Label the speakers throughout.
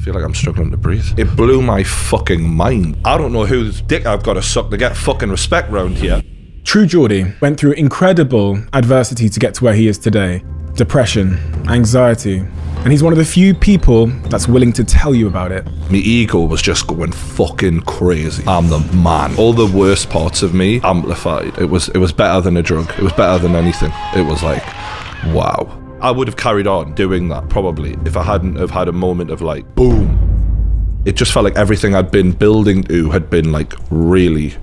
Speaker 1: feel like I'm struggling to breathe. It blew my fucking mind. I don't know whose dick I've got to suck to get fucking respect round here.
Speaker 2: True Geordie went through incredible adversity to get to where he is today. Depression, anxiety, and he's one of the few people that's willing to tell you about it.
Speaker 1: My ego was just going fucking crazy. I'm the man. All the worst parts of me amplified. It was better than a drug. It was better than anything. It was like, wow. I would have carried on doing that probably if I hadn't have had a moment of like, boom. It just felt like everything I'd been building to had been like really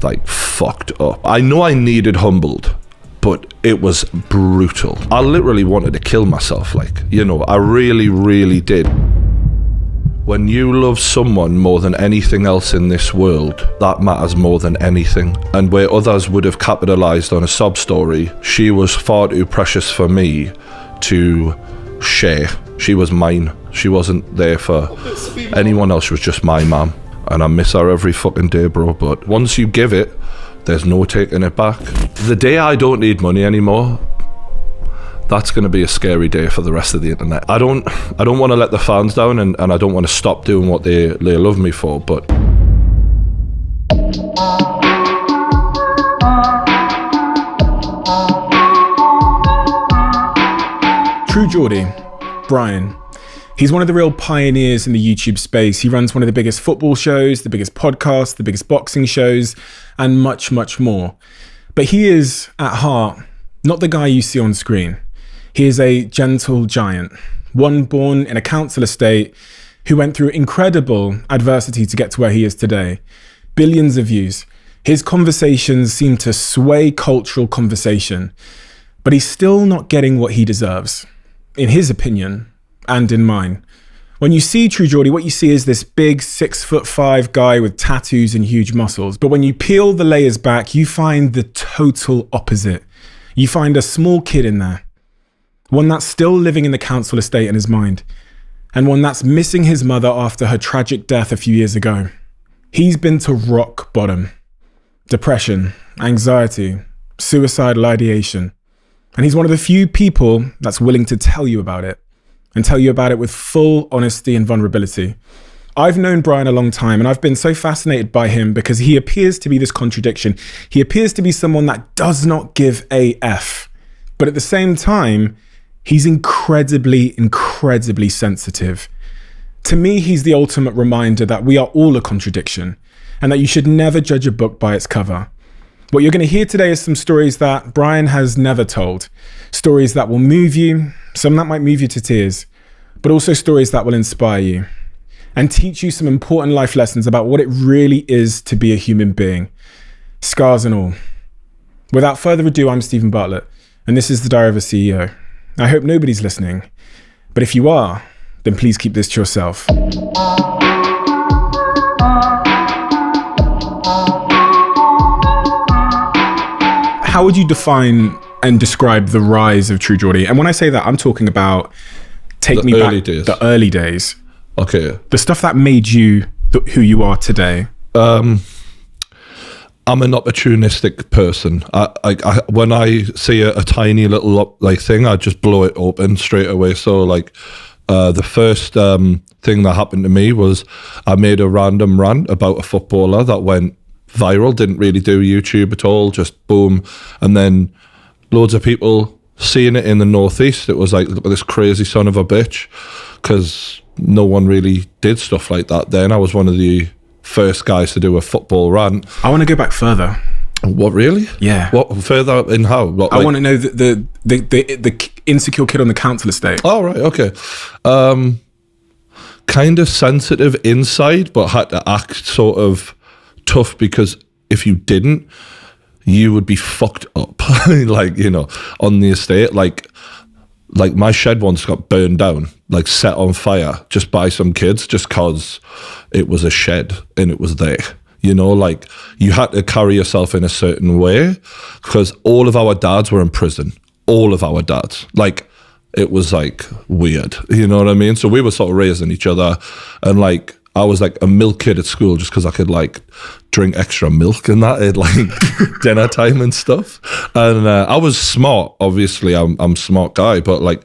Speaker 1: like fucked up. I know I needed humbled, but it was brutal. I literally wanted to kill myself, like, you know, I really, really did. When you love someone more than anything else in this world, that matters more than anything. And where others would have capitalized on a sob story, she was far too precious for me to share. She was mine. She wasn't there for anyone else. She was just my mum. And I miss her every fucking day, bro. But once you give it, there's no taking it back. The day I don't need money anymore, that's going to be a scary day for the rest of the internet. I don't want to let the fans down, and I don't want to stop doing what they love me for, but...
Speaker 2: True Geordie, Brian. He's one of the real pioneers in the YouTube space. He runs one of the biggest football shows, the biggest podcasts, the biggest boxing shows, and much, much more. But he is, at heart, not the guy you see on screen. He is a gentle giant, one born in a council estate who went through incredible adversity to get to where he is today. Billions of views. His conversations seem to sway cultural conversation, but he's still not getting what he deserves, in his opinion. And in mine. When you see True Geordie, what you see is this big 6'5" guy with tattoos and huge muscles. But when you peel the layers back, you find the total opposite. You find a small kid in there. One that's still living in the council estate in his mind. And one that's missing his mother after her tragic death a few years ago. He's been to rock bottom. Depression, anxiety, suicidal ideation. And he's one of the few people that's willing to tell you about it. And tell you about it with full honesty and vulnerability. I've known Brian a long time, and I've been so fascinated by him because he appears to be this contradiction. He appears to be someone that does not give a F. But at the same time, he's incredibly, incredibly sensitive. To me, he's the ultimate reminder that we are all a contradiction and that you should never judge a book by its cover. What you're going to hear today is some stories that Brian has never told. Stories that will move you, some that might move you to tears, but also stories that will inspire you and teach you some important life lessons about what it really is to be a human being, scars and all. Without further ado, I'm Stephen Bartlett, and this is the Diary of a CEO. I hope nobody's listening, but if you are, then please keep this to yourself. How would you define and describe the rise of True Geordie? And when I say that, I'm talking about the early days.
Speaker 1: Okay.
Speaker 2: The stuff that made you who you are today.
Speaker 1: I'm an opportunistic person. I when I see a tiny little like thing, I just blow it open straight away. So like the first thing that happened to me was I made a random rant about a footballer that went viral, didn't really do YouTube at all, just boom. And then loads of people seeing it in the Northeast. It was like, look at this crazy son of a bitch, because no one really did stuff like that then. I was one of the first guys to do a football rant.
Speaker 2: I want to go back further.
Speaker 1: What, really?
Speaker 2: Yeah.
Speaker 1: What, further in how? What,
Speaker 2: I want to know the insecure kid on the council estate.
Speaker 1: Oh, right, okay. Kind of sensitive inside, but had to act sort of tough, because if you didn't, you would be fucked up. Like, you know, on the estate, like my shed once got burned down, like set on fire just by some kids, just cause it was a shed and it was there. You know, like you had to carry yourself in a certain way, because all of our dads were in prison. All of our dads. Like, it was like weird, you know what I mean? So we were sort of raising each other, and like I was like a milk kid at school just because I could like drink extra milk and that at like dinner time and stuff. And I was smart, obviously. I'm a smart guy, but like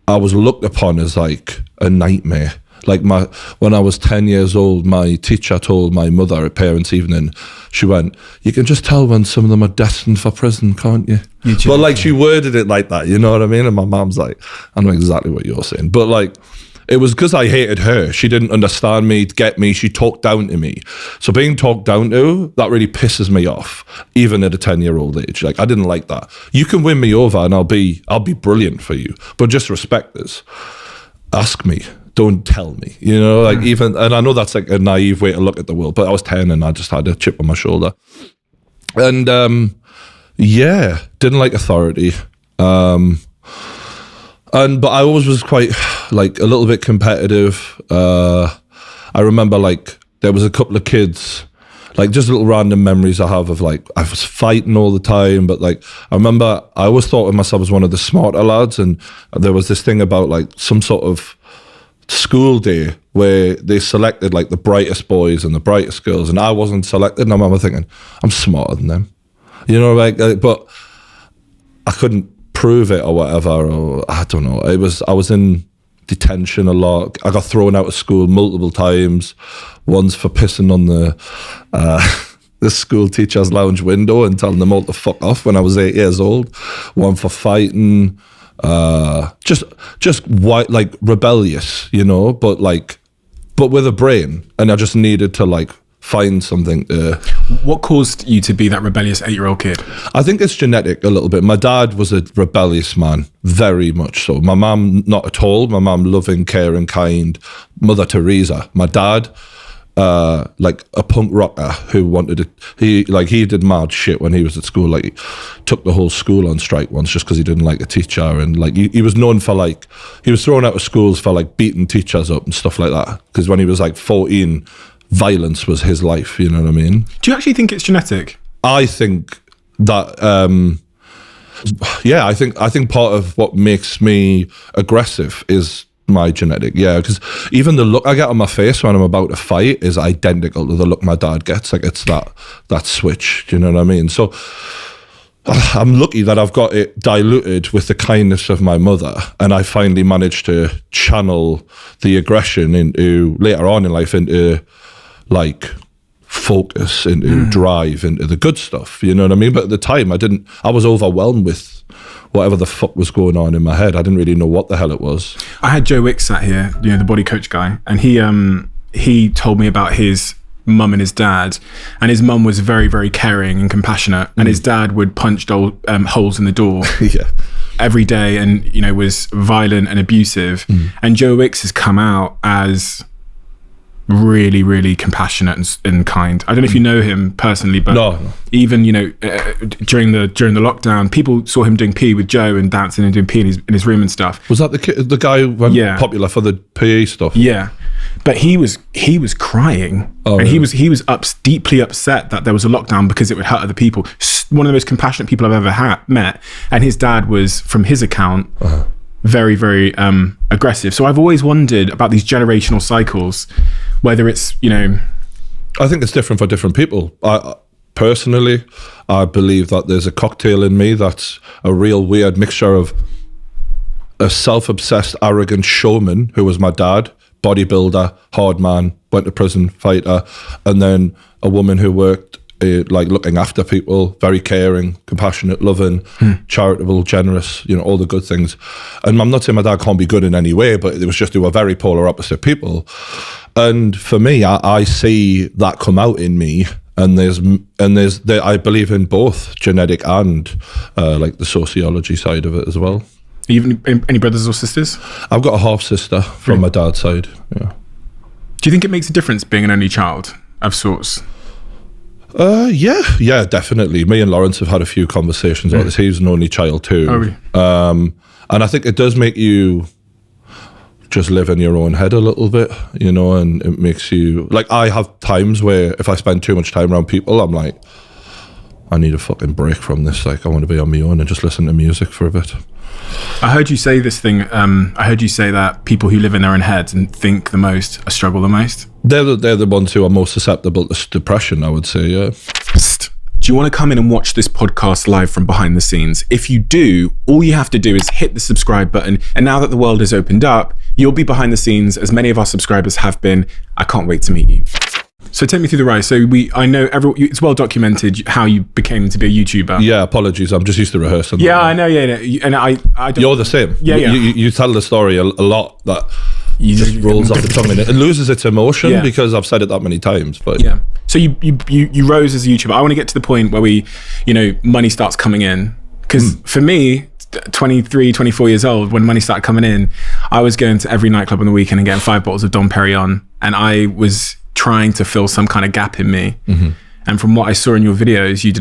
Speaker 1: I was looked upon as like a nightmare. Like when I was 10 years old, my teacher told my mother at parents' evening, she went, "You can just tell when some of them are destined for prison, can't you?" But like she worded it like that, you know what I mean? And my mom's like, "I know exactly what you're saying," but like. It was because I hated her. She didn't understand me, get me. She talked down to me. So being talked down to, that really pisses me off, even at a 10-year-old age. Like, I didn't like that. You can win me over and I'll be brilliant for you. But just respect this. Ask me. Don't tell me. You know, like even, and I know that's like a naive way to look at the world, but I was 10 and I just had a chip on my shoulder. And yeah, didn't like authority. But I always was quite like a little bit competitive. I remember like there was a couple of kids, like just little random memories I have of like I was fighting all the time. But like I remember I always thought of myself as one of the smarter lads, and there was this thing about like some sort of school day where they selected like the brightest boys and the brightest girls, and I wasn't selected. And I remember thinking, I'm smarter than them, you know, like but I couldn't prove it or whatever, or I don't know. I was in detention a lot. I got thrown out of school multiple times. Once for pissing on the school teacher's lounge window and telling them all to fuck off when I was 8 years old. One for fighting. Just white, like rebellious, you know, but with a brain. And I just needed to like find something.
Speaker 2: What caused you to be that rebellious 8-year-old kid?
Speaker 1: I think it's genetic a little bit. My dad was a rebellious man, very much so. My mum, not at all. My mum, loving, caring, kind, Mother Teresa. My dad, like a punk rocker who wanted to, he did mad shit when he was at school. Like, he took the whole school on strike once just because he didn't like a teacher. And like, he was known for like, he was thrown out of schools for like beating teachers up and stuff like that. Because when he was like 14, violence was his life, you know what I mean?
Speaker 2: Do you actually think it's genetic?
Speaker 1: I think that, yeah, I think part of what makes me aggressive is my genetic, yeah, because even the look I get on my face when I'm about to fight is identical to the look my dad gets. Like, it's that switch, do you know what I mean? So I'm lucky that I've got it diluted with the kindness of my mother, and I finally managed to channel the aggression into, later on in life, into like focus, into drive, into the good stuff, you know what I mean? But at the time I was overwhelmed with whatever the fuck was going on in my head. I didn't really know what the hell it was.
Speaker 2: I had Joe Wicks sat here, you know, the body coach guy, and he told me about his mum and his dad, and his mum was very, very caring and compassionate, and his dad would punch holes in the door
Speaker 1: yeah,
Speaker 2: every day, and you know, was violent and abusive. And Joe Wicks has come out as really, really compassionate and kind. I don't know if you know him personally, but
Speaker 1: no.
Speaker 2: Even, you know, during the lockdown, people saw him doing PE with Joe and dancing and doing PE in his room and stuff.
Speaker 1: Was that the guy who went popular for the PE stuff?
Speaker 2: Yeah, but he was crying, and he was deeply upset that there was a lockdown because it would hurt other people. One of the most compassionate people I've ever met, and his dad was, from his account, very, very aggressive. So I've always wondered about these generational cycles, whether it's, you know,
Speaker 1: I think it's different for different people. Personally, I believe that there's a cocktail in me that's a real weird mixture of a self-obsessed, arrogant showman who was my dad, bodybuilder, hard man, went to prison, fighter, and then a woman who worked like looking after people, very caring, compassionate, loving, charitable, generous, you know, all the good things. And I'm not saying my dad can't be good in any way, but it was just they were very polar opposite people. And for me, I see that come out in me. And I believe in both genetic and like the sociology side of it as well.
Speaker 2: Even any brothers or sisters?
Speaker 1: I've got a half sister from my dad's side. Yeah.
Speaker 2: Do you think it makes a difference being an only child of sorts?
Speaker 1: Yeah, definitely. Me and Lawrence have had a few conversations about this. He's an only child too.
Speaker 2: Oh, really?
Speaker 1: And I think it does make you just live in your own head a little bit, you know, and it makes you, like, I have times where if I spend too much time around people, I'm like, I need a fucking break from this. Like, I want to be on my own and just listen to music for a bit.
Speaker 2: I heard you say this thing. I heard you say that people who live in their own heads and think the most struggle the most.
Speaker 1: They're the ones who are most susceptible to depression, I would say, yeah.
Speaker 2: do you want to come in and watch this podcast live from behind the scenes? If you do, all you have to do is hit the subscribe button. And now that the world has opened up, you'll be behind the scenes as many of our subscribers have been. I can't wait to meet you. So take me through the rise. So I know it's well documented how you became to be a YouTuber.
Speaker 1: Yeah, apologies. I'm just used to rehearsing.
Speaker 2: Yeah, I know. Yeah, and I don't,
Speaker 1: You're the same.
Speaker 2: Yeah.
Speaker 1: You tell the story a lot that just rolls off the tongue and it loses its emotion because I've said it that many times. But
Speaker 2: yeah. So you rose as a YouTuber. I want to get to the point where money starts coming in. Because for me, 23, 24 years old, when money started coming in, I was going to every nightclub on the weekend and getting 5 bottles of Dom Perignon, and I was trying to fill some kind of gap in me. Mm-hmm. And from what I saw in your videos, you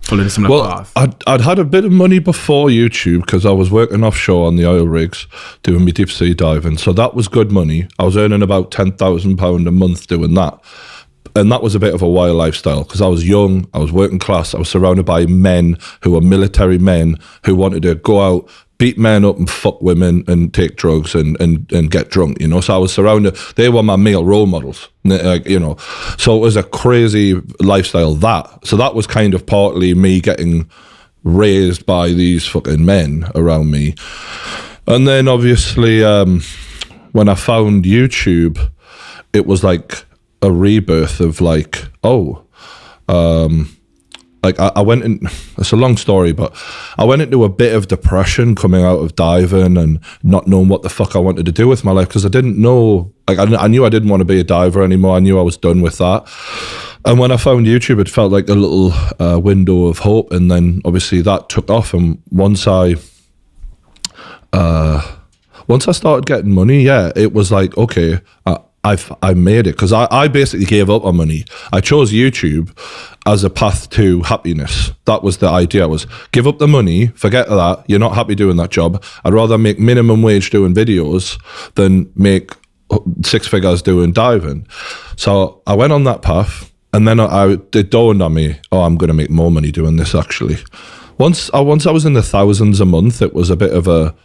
Speaker 2: followed a similar path.
Speaker 1: I'd had a bit of money before YouTube because I was working offshore on the oil rigs doing my deep sea diving. So that was good money. I was earning about £10,000 a month doing that. And that was a bit of a wild lifestyle because I was young, I was working class, I was surrounded by men who were military men who wanted to go out, beat men up and fuck women and take drugs and get drunk, So I was surrounded, they were my male role models, So it was a crazy lifestyle So that was kind of partly me getting raised by these fucking men around me. And then obviously when I found YouTube, it was like a rebirth of I went in, it's a long story, but I went into a bit of depression coming out of diving and not knowing what the fuck I wanted to do with my life because I didn't know, I knew I didn't want to be a diver anymore. I knew I was done with that. And when I found YouTube, it felt like a little window of hope. And then obviously that took off. And once I started getting money, it was like, okay, I made it because I basically gave up on money. I chose YouTube as a path to happiness. That was the idea, was give up the money, forget that, you're not happy doing that job. I'd rather make minimum wage doing videos than make 6 figures doing diving. So I went on that path and then it dawned on me, I'm going to make more money doing this actually. Once I was in the thousands a month, it was a bit of a,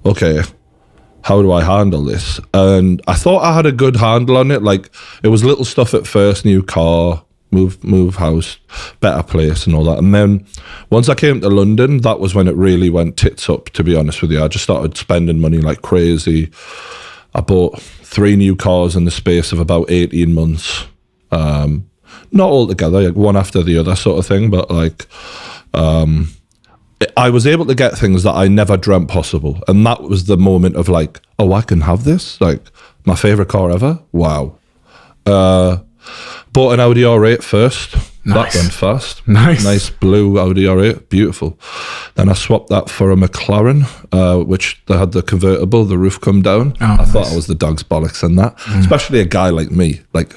Speaker 1: okay, how do I handle this? And I thought I had a good handle on it. Like it was little stuff at first, new car, move house, better place and all that. And then once I came to London, that was when it really went tits up, to be honest with you. I just started spending money like crazy. I bought 3 new cars in the space of about 18 months. Not all together, like one after the other sort of thing, but I was able to get things that I never dreamt possible. And that was the moment of like, I can have this? Like, my favourite car ever? Wow. Bought an Audi R8 first.
Speaker 2: Nice.
Speaker 1: That went fast.
Speaker 2: Nice
Speaker 1: blue Audi R8. Beautiful. Then I swapped that for a McLaren, which they had the convertible, the roof come down. I thought I was the dog's bollocks in that. Especially a guy like me. Like,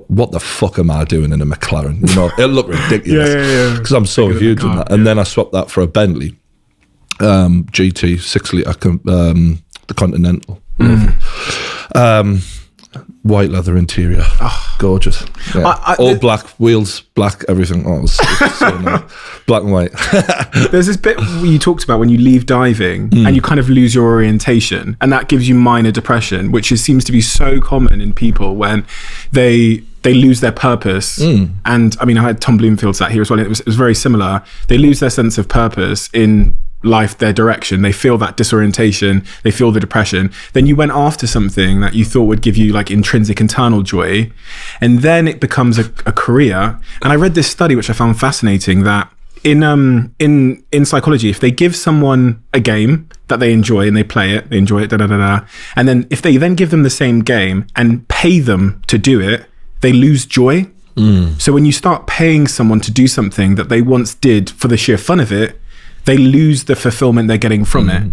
Speaker 1: what the fuck am I doing in a McLaren? It looked ridiculous because I'm so huge in that. And then I swapped that for a Bentley GT 6 litre, the Continental. White leather interior, gorgeous. All black wheels, black everything. It was so nice. Black and white.
Speaker 2: There's this bit where you talked about when you leave diving and you kind of lose your orientation, and that gives you minor depression, which seems to be so common in people when they lose their purpose. And I mean, I had Tom Bloomfield sat here as well. It was very similar. They lose their sense of purpose in life, their direction. They feel that disorientation, they feel the depression. Then you went after something that you thought would give you like intrinsic internal joy, and then it becomes a career. And I read this study which I found fascinating, that in psychology, if they give someone a game that they enjoy and they play it, they enjoy it, and then if they then give them the same game and pay them to do it, they lose joy. So when you start paying someone to do something that they once did for the sheer fun of it, they lose the fulfillment they're getting from it.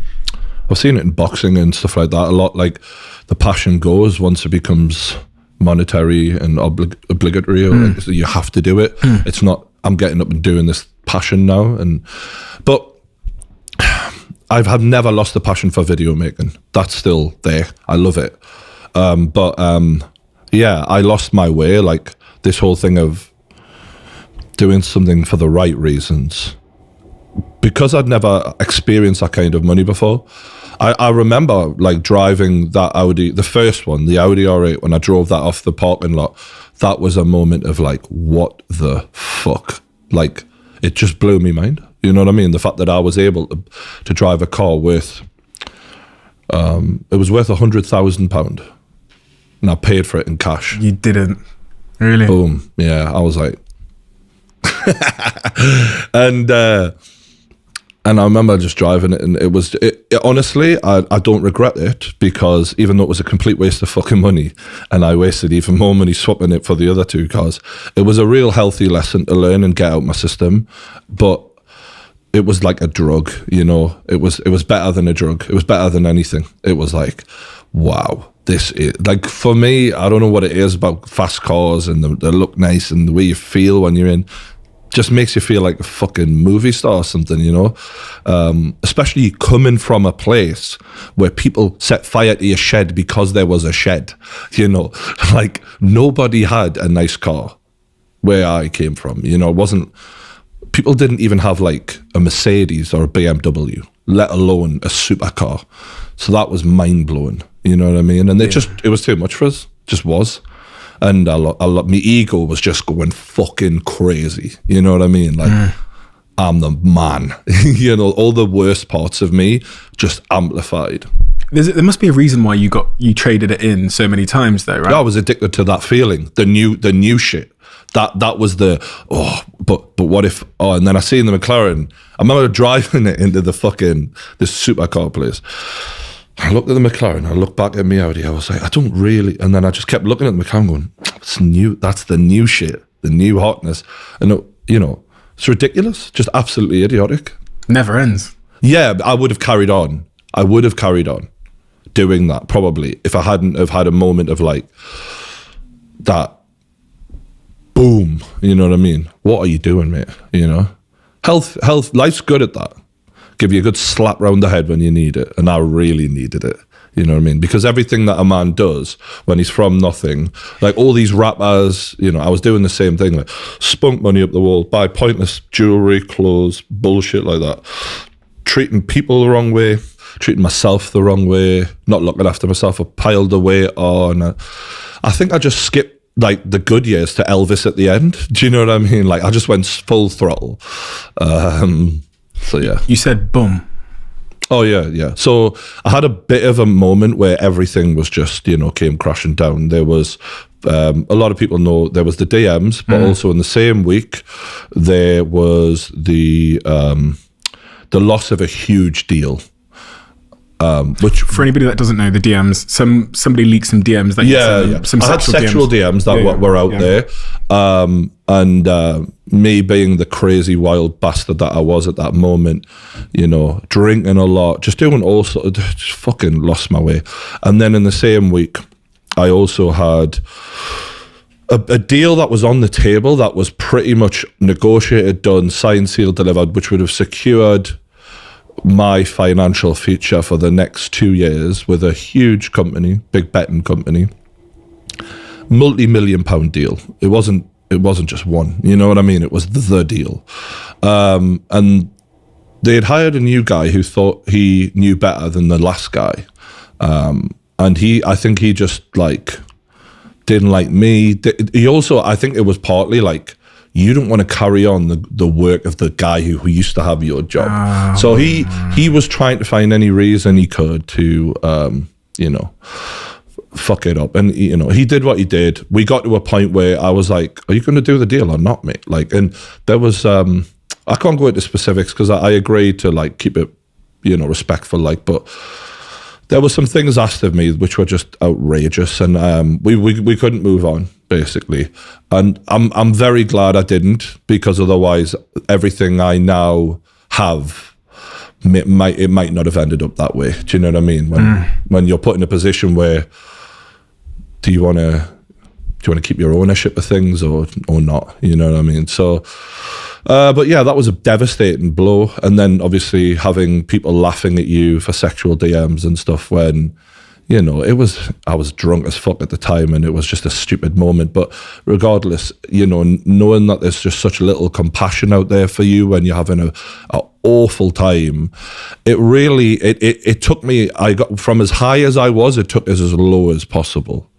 Speaker 1: I've seen it in boxing and stuff like that a lot. Like the passion goes once it becomes monetary and obligatory, or like, so you have to do it. It's not, I'm getting up and doing this passion now. But I've never lost the passion for video making. That's still there. I love it. I lost my way. Like this whole thing of doing something for the right reasons. Because I'd never experienced that kind of money before, I remember like driving that Audi, the first one, the Audi R8, when I drove that off the parking lot. That was a moment of like, what the fuck? Like, it just blew me mind. You know what I mean? The fact that I was able to drive a car worth, it was worth £100,000, and I paid for it in cash.
Speaker 2: You didn't, really?
Speaker 1: Boom. Yeah, I was like, and I remember just driving it, and it was honestly, I don't regret it, because even though it was a complete waste of fucking money, and I wasted even more money swapping it for the other two cars, it was a real healthy lesson to learn and get out my system. But it was like a drug, you know. It was better than a drug. It was better than anything. It was like, wow, this is like, for me, I don't know what it is about fast cars and they look nice and the way you feel when you're in. Just makes you feel like a fucking movie star or something, you know? Especially coming from a place where people set fire to your shed because there was a shed, you know? Like, nobody had a nice car where I came from, you know? It wasn't, people didn't even have like a Mercedes or a BMW, let alone a supercar. So that was mind-blowing, you know what I mean? And it was too much for us, just was. And my ego was just going fucking crazy. You know what I mean? Like, I'm the man. You know, all the worst parts of me just amplified.
Speaker 2: There must be a reason why you traded it in so many times, though, right?
Speaker 1: I was addicted to that feeling, the new shit. That was the, but what if? Oh, and then I seen the McLaren. I remember driving it into this supercar place. I looked at the McLaren, I looked back at me Audi, I was like, I don't really, and then I just kept looking at the McLaren going, it's new, that's the new shit, the new hotness. And, you know, it's ridiculous, just absolutely idiotic.
Speaker 2: Never ends.
Speaker 1: Yeah, I would have carried on. I would have carried on doing that, probably, if I hadn't have had a moment of like, that, boom, you know what I mean? What are you doing, mate? You know? Health, life's good at that. Give you a good slap round the head when you need it, and I really needed it. You know what I mean? Because everything that a man does when he's from nothing, like all these rappers, you know, I was doing the same thing, like spunk money up the wall, buy pointless jewelry, clothes, bullshit like that, treating people the wrong way, treating myself the wrong way, not looking after myself, I piled the weight on. I think I just skipped like the good years to Elvis at the end. Do you know what I mean? Like I just went full throttle. So yeah.
Speaker 2: You said boom.
Speaker 1: Oh yeah. So I had a bit of a moment where everything was just, you know, came crashing down. There was a lot of people know there was the DMs, but also in the same week there was the loss of a huge deal. Which,
Speaker 2: for anybody that doesn't know, the DMs, somebody leaked some DMs that some
Speaker 1: I had sexual DMs that were out there, and me being the crazy wild bastard that I was at that moment, you know, drinking a lot, just doing all sorts, just fucking lost my way. And then in the same week, I also had a deal that was on the table that was pretty much negotiated, done, signed, sealed, delivered, which would have secured my financial future for the next 2 years with a huge company, big betting company, multi-million-pound deal. It wasn't just one, you know what I mean? It was the deal. And they had hired a new guy who thought he knew better than the last guy. And I think he just like didn't like me. He also, I think it was partly like, you don't want to carry on the work of the guy who used to have your job. So he was trying to find any reason he could to, you know, fuck it up. And, you know, he did what he did. We got to a point where I was like, are you going to do the deal or not, mate? Like, and there was, I can't go into specifics because I agreed to like keep it, you know, respectful, like, but there were some things asked of me which were just outrageous, and we couldn't move on, basically. And I'm very glad I didn't, because otherwise everything I now have it might not have ended up that way. Do you know what I mean? When you're put in a position where do you want to keep your ownership of things or not? You know what I mean? So. But yeah, that was a devastating blow. And then obviously having people laughing at you for sexual DMs and stuff when, you know, I was drunk as fuck at the time, and it was just a stupid moment. But regardless, you know, knowing that there's just such little compassion out there for you when you're having a awful time, it really, it took me, I got from as high as I was, it took us as low as possible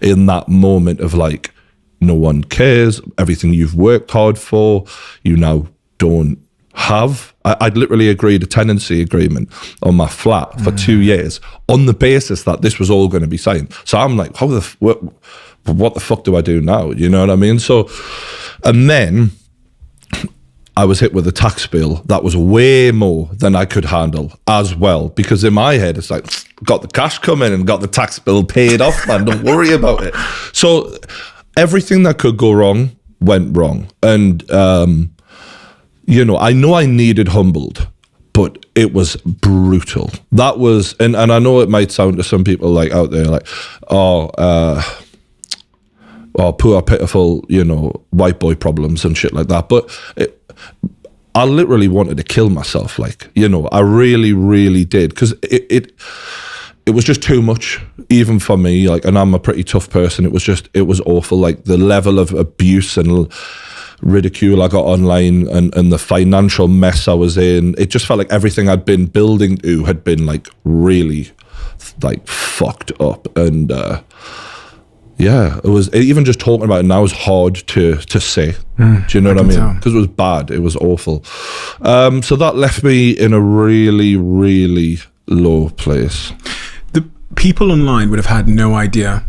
Speaker 1: in that moment of like, no one cares, everything you've worked hard for, you now don't have. I'd literally agreed a tenancy agreement on my flat for 2 years on the basis that this was all going to be signed. So I'm like, what the fuck do I do now? You know what I mean? So, and then I was hit with a tax bill that was way more than I could handle as well. Because in my head, it's like, got the cash coming and got the tax bill paid off, man. Don't worry about it. So everything that could go wrong went wrong. And, you know I needed humbled, but it was brutal. That was, and I know it might sound to some people like out there like, oh, poor, pitiful, you know, white boy problems and shit like that. But I literally wanted to kill myself. Like, you know, I really, really did. Because it was just too much, even for me. Like, and I'm a pretty tough person. It was awful. Like the level of abuse and ridicule I got online and the financial mess I was in, it just felt like everything I'd been building to had been like really like fucked up. And yeah, it was, even just talking about it now is hard to say. Do you know what I mean? Because it was bad, it was awful. So that left me in a really, really low place.
Speaker 2: The people online would have had no idea,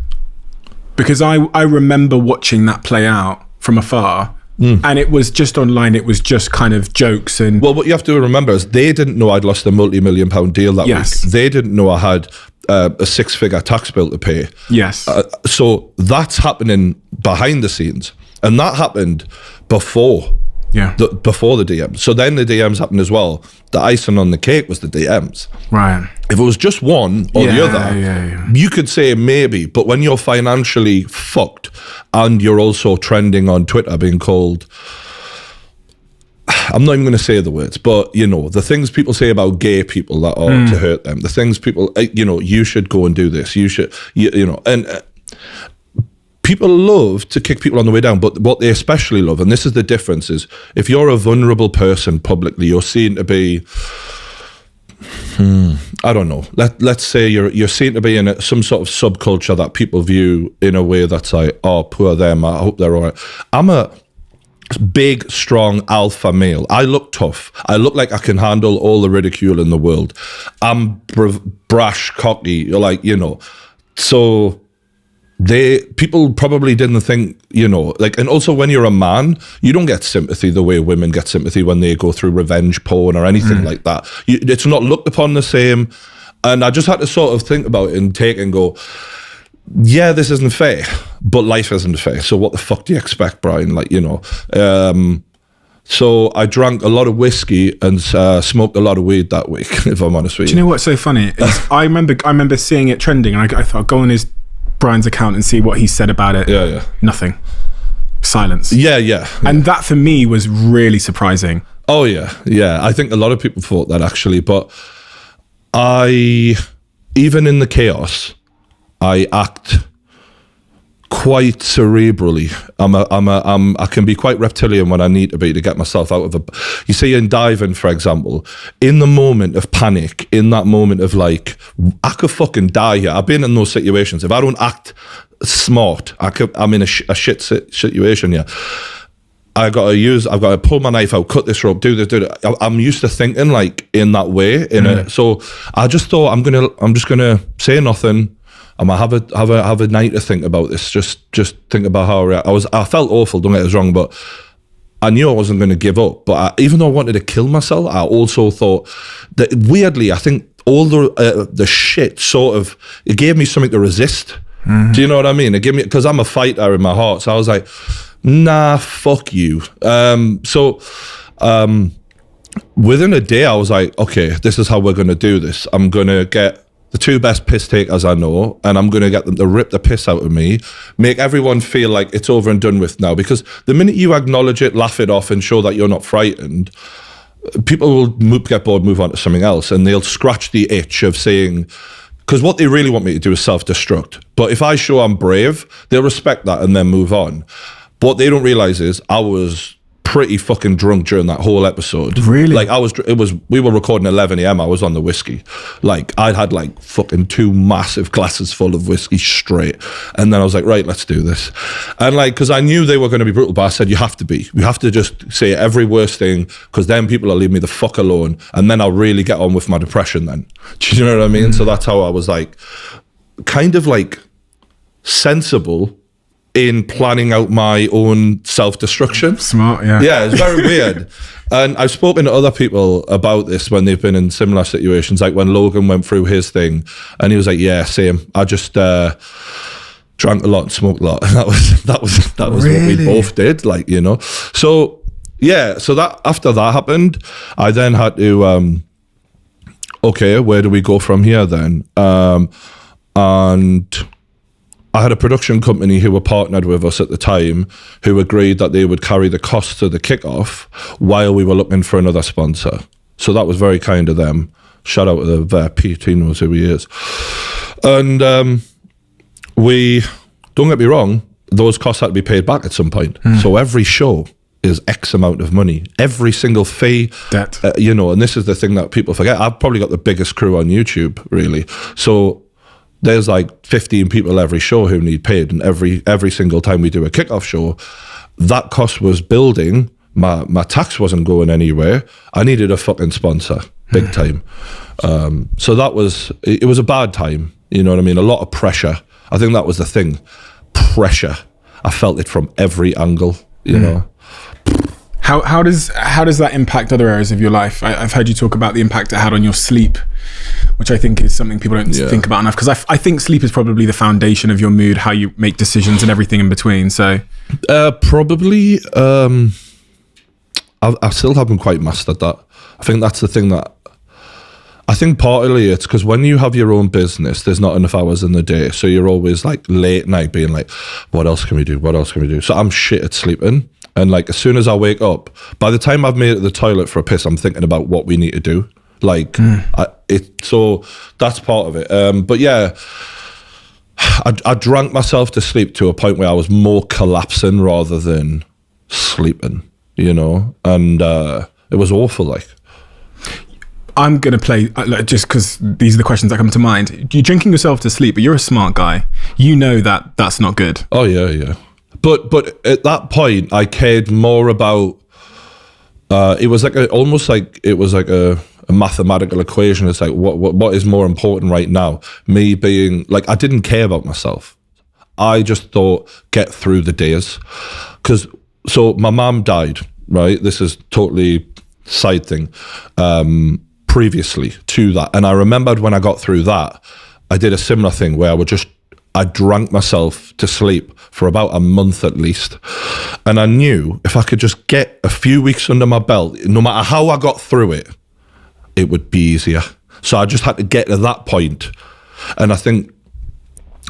Speaker 2: because I remember watching that play out from afar. And it was just online, it was just kind of jokes. And
Speaker 1: well, what you have to remember is they didn't know I'd lost a multi-million-pound deal that week. They didn't know I had a 6-figure tax bill to pay.
Speaker 2: Yes.
Speaker 1: So that's happening behind the scenes, and that happened before.
Speaker 2: Yeah.
Speaker 1: Before the DMs. So then the DMs happened as well. The icing on the cake was the DMs.
Speaker 2: Right.
Speaker 1: If it was just one or the other, you could say maybe. But when you're financially fucked and you're also trending on Twitter being called, I'm not even going to say the words, but, you know, the things people say about gay people that are to hurt them, the things people, you know, you should go and do this, you should, you know, and people love to kick people on the way down, but what they especially love, and this is the difference, is if you're a vulnerable person publicly, you're seen to be, I don't know, let's say you're seen to be in some sort of subculture that people view in a way that's like, oh, poor them, I hope they're all right. I'm a big, strong alpha male. I look tough. I look like I can handle all the ridicule in the world. I'm brash, cocky, like, you know, so people probably didn't think, you know, like, and also when you're a man, you don't get sympathy the way women get sympathy when they go through revenge porn or anything like that. It's not looked upon the same. And I just had to sort of think about it and take and go, yeah, this isn't fair, but life isn't fair. So what the fuck do you expect, Brian? Like, you know, so I drank a lot of whiskey and smoked a lot of weed that week, if I'm honest with you.
Speaker 2: Do you know what's so funny? Is I remember seeing it trending, and I thought, I'll go on Brian's account and see what he said about it.
Speaker 1: Yeah.
Speaker 2: Nothing. Silence.
Speaker 1: Yeah.
Speaker 2: And that for me was really surprising.
Speaker 1: Oh yeah. I think a lot of people thought that actually, but even in the chaos, I act quite cerebrally. I can be quite reptilian when I need to be to get myself out of you see, in diving, for example, in the moment of panic, in that moment of like, I could fucking die here. I've been in those situations. If I don't act smart, I'm in a shit situation here. I've got to pull my knife out, cut this rope, do this. I'm used to thinking like in that way. So I just thought I'm just gonna say nothing. I might have a night to think about this. Just think about how I felt awful. Don't get us wrong, but I knew I wasn't going to give up. But even though I wanted to kill myself, I also thought that weirdly, I think all the shit sort of, it gave me something to resist. Do you know what I mean? It gave me, because I'm a fighter in my heart. So I was like, nah, fuck you. Within a day, I was like, okay, this is how we're going to do this. I'm going to get the two best piss takers I know, and I'm going to get them to rip the piss out of me, make everyone feel like it's over and done with now. Because the minute you acknowledge it, laugh it off, and show that you're not frightened, people will get bored, move on to something else, and they'll scratch the itch of saying, Because what they really want me to do is self-destruct. But if I show I'm brave, they'll respect that and then move on. But what they don't realize is I was pretty fucking drunk during that whole episode.
Speaker 2: Really?
Speaker 1: Like we were recording 11 a.m. I was on the whiskey. Like I'd had like fucking 2 massive glasses full of whiskey straight. And then I was like, right, let's do this. And like, because I knew they were going to be brutal, but I said, you have to just say every worst thing, because then people will leave me the fuck alone. And then I'll really get on with my depression then. Do you know what I mean? So that's how I was like, kind of like sensible in planning out my own self-destruction.
Speaker 2: Smart, yeah.
Speaker 1: Yeah, it's very weird. And I've spoken to other people about this when they've been in similar situations, like when Logan went through his thing, and he was like, yeah, same. I just drank a lot and smoked a lot. And that was
Speaker 2: Really?
Speaker 1: what we both did, like, you know. So, yeah, so that after that happened, I then had to, okay, where do we go from here then? And I had a production company who were partnered with us at the time who agreed that they would carry the cost of the kickoff while we were looking for another sponsor. So that was very kind of them. Shout out to the Pete, he knows who he is. And don't get me wrong, those costs had to be paid back at some point. So every show is X amount of money. Every single fee,
Speaker 2: Debt.
Speaker 1: you know, and this is the thing that people forget. I've probably got the biggest crew on YouTube, really. So there's like 15 people every show who need paid, and every single time we do a kickoff show, that cost was building. My tax wasn't going anywhere. I needed a fucking sponsor, big time. So it was a bad time, you know what I mean? A lot of pressure. I think that was the thing. Pressure. I felt it from every angle, you know.
Speaker 2: How does that impact other areas of your life? I've heard you talk about the impact it had on your sleep, which I think is something people don't think about enough, because I think sleep is probably the foundation of your mood, how you make decisions and everything in between. So
Speaker 1: probably I still haven't quite mastered that. I think that's the thing that I think partly it's because when you have your own business, there's not enough hours in the day, so you're always like late night being like, what else can we do? So I'm shit at sleeping. And like, as soon as I wake up, by the time I've made it to the toilet for a piss, I'm thinking about what we need to do. Like, so that's part of it. But yeah, I drank myself to sleep to a point where I was more collapsing rather than sleeping, you know? And it was awful, like.
Speaker 2: I'm going to play, just because these are the questions that come to mind. You're drinking yourself to sleep, but you're a smart guy. You know that that's not good.
Speaker 1: Oh, yeah. But at that point, I cared more about. It was like almost like it was like a mathematical equation. It's like what is more important right now? Me being like, I didn't care about myself. I just thought, get through the days. So my mom died, right? This is totally side thing. Previously to that, and I remembered when I got through that, I did a similar thing where I drank myself to sleep for about a month at least. And I knew if I could just get a few weeks under my belt, no matter how I got through it, it would be easier. So I just had to get to that point. And I think,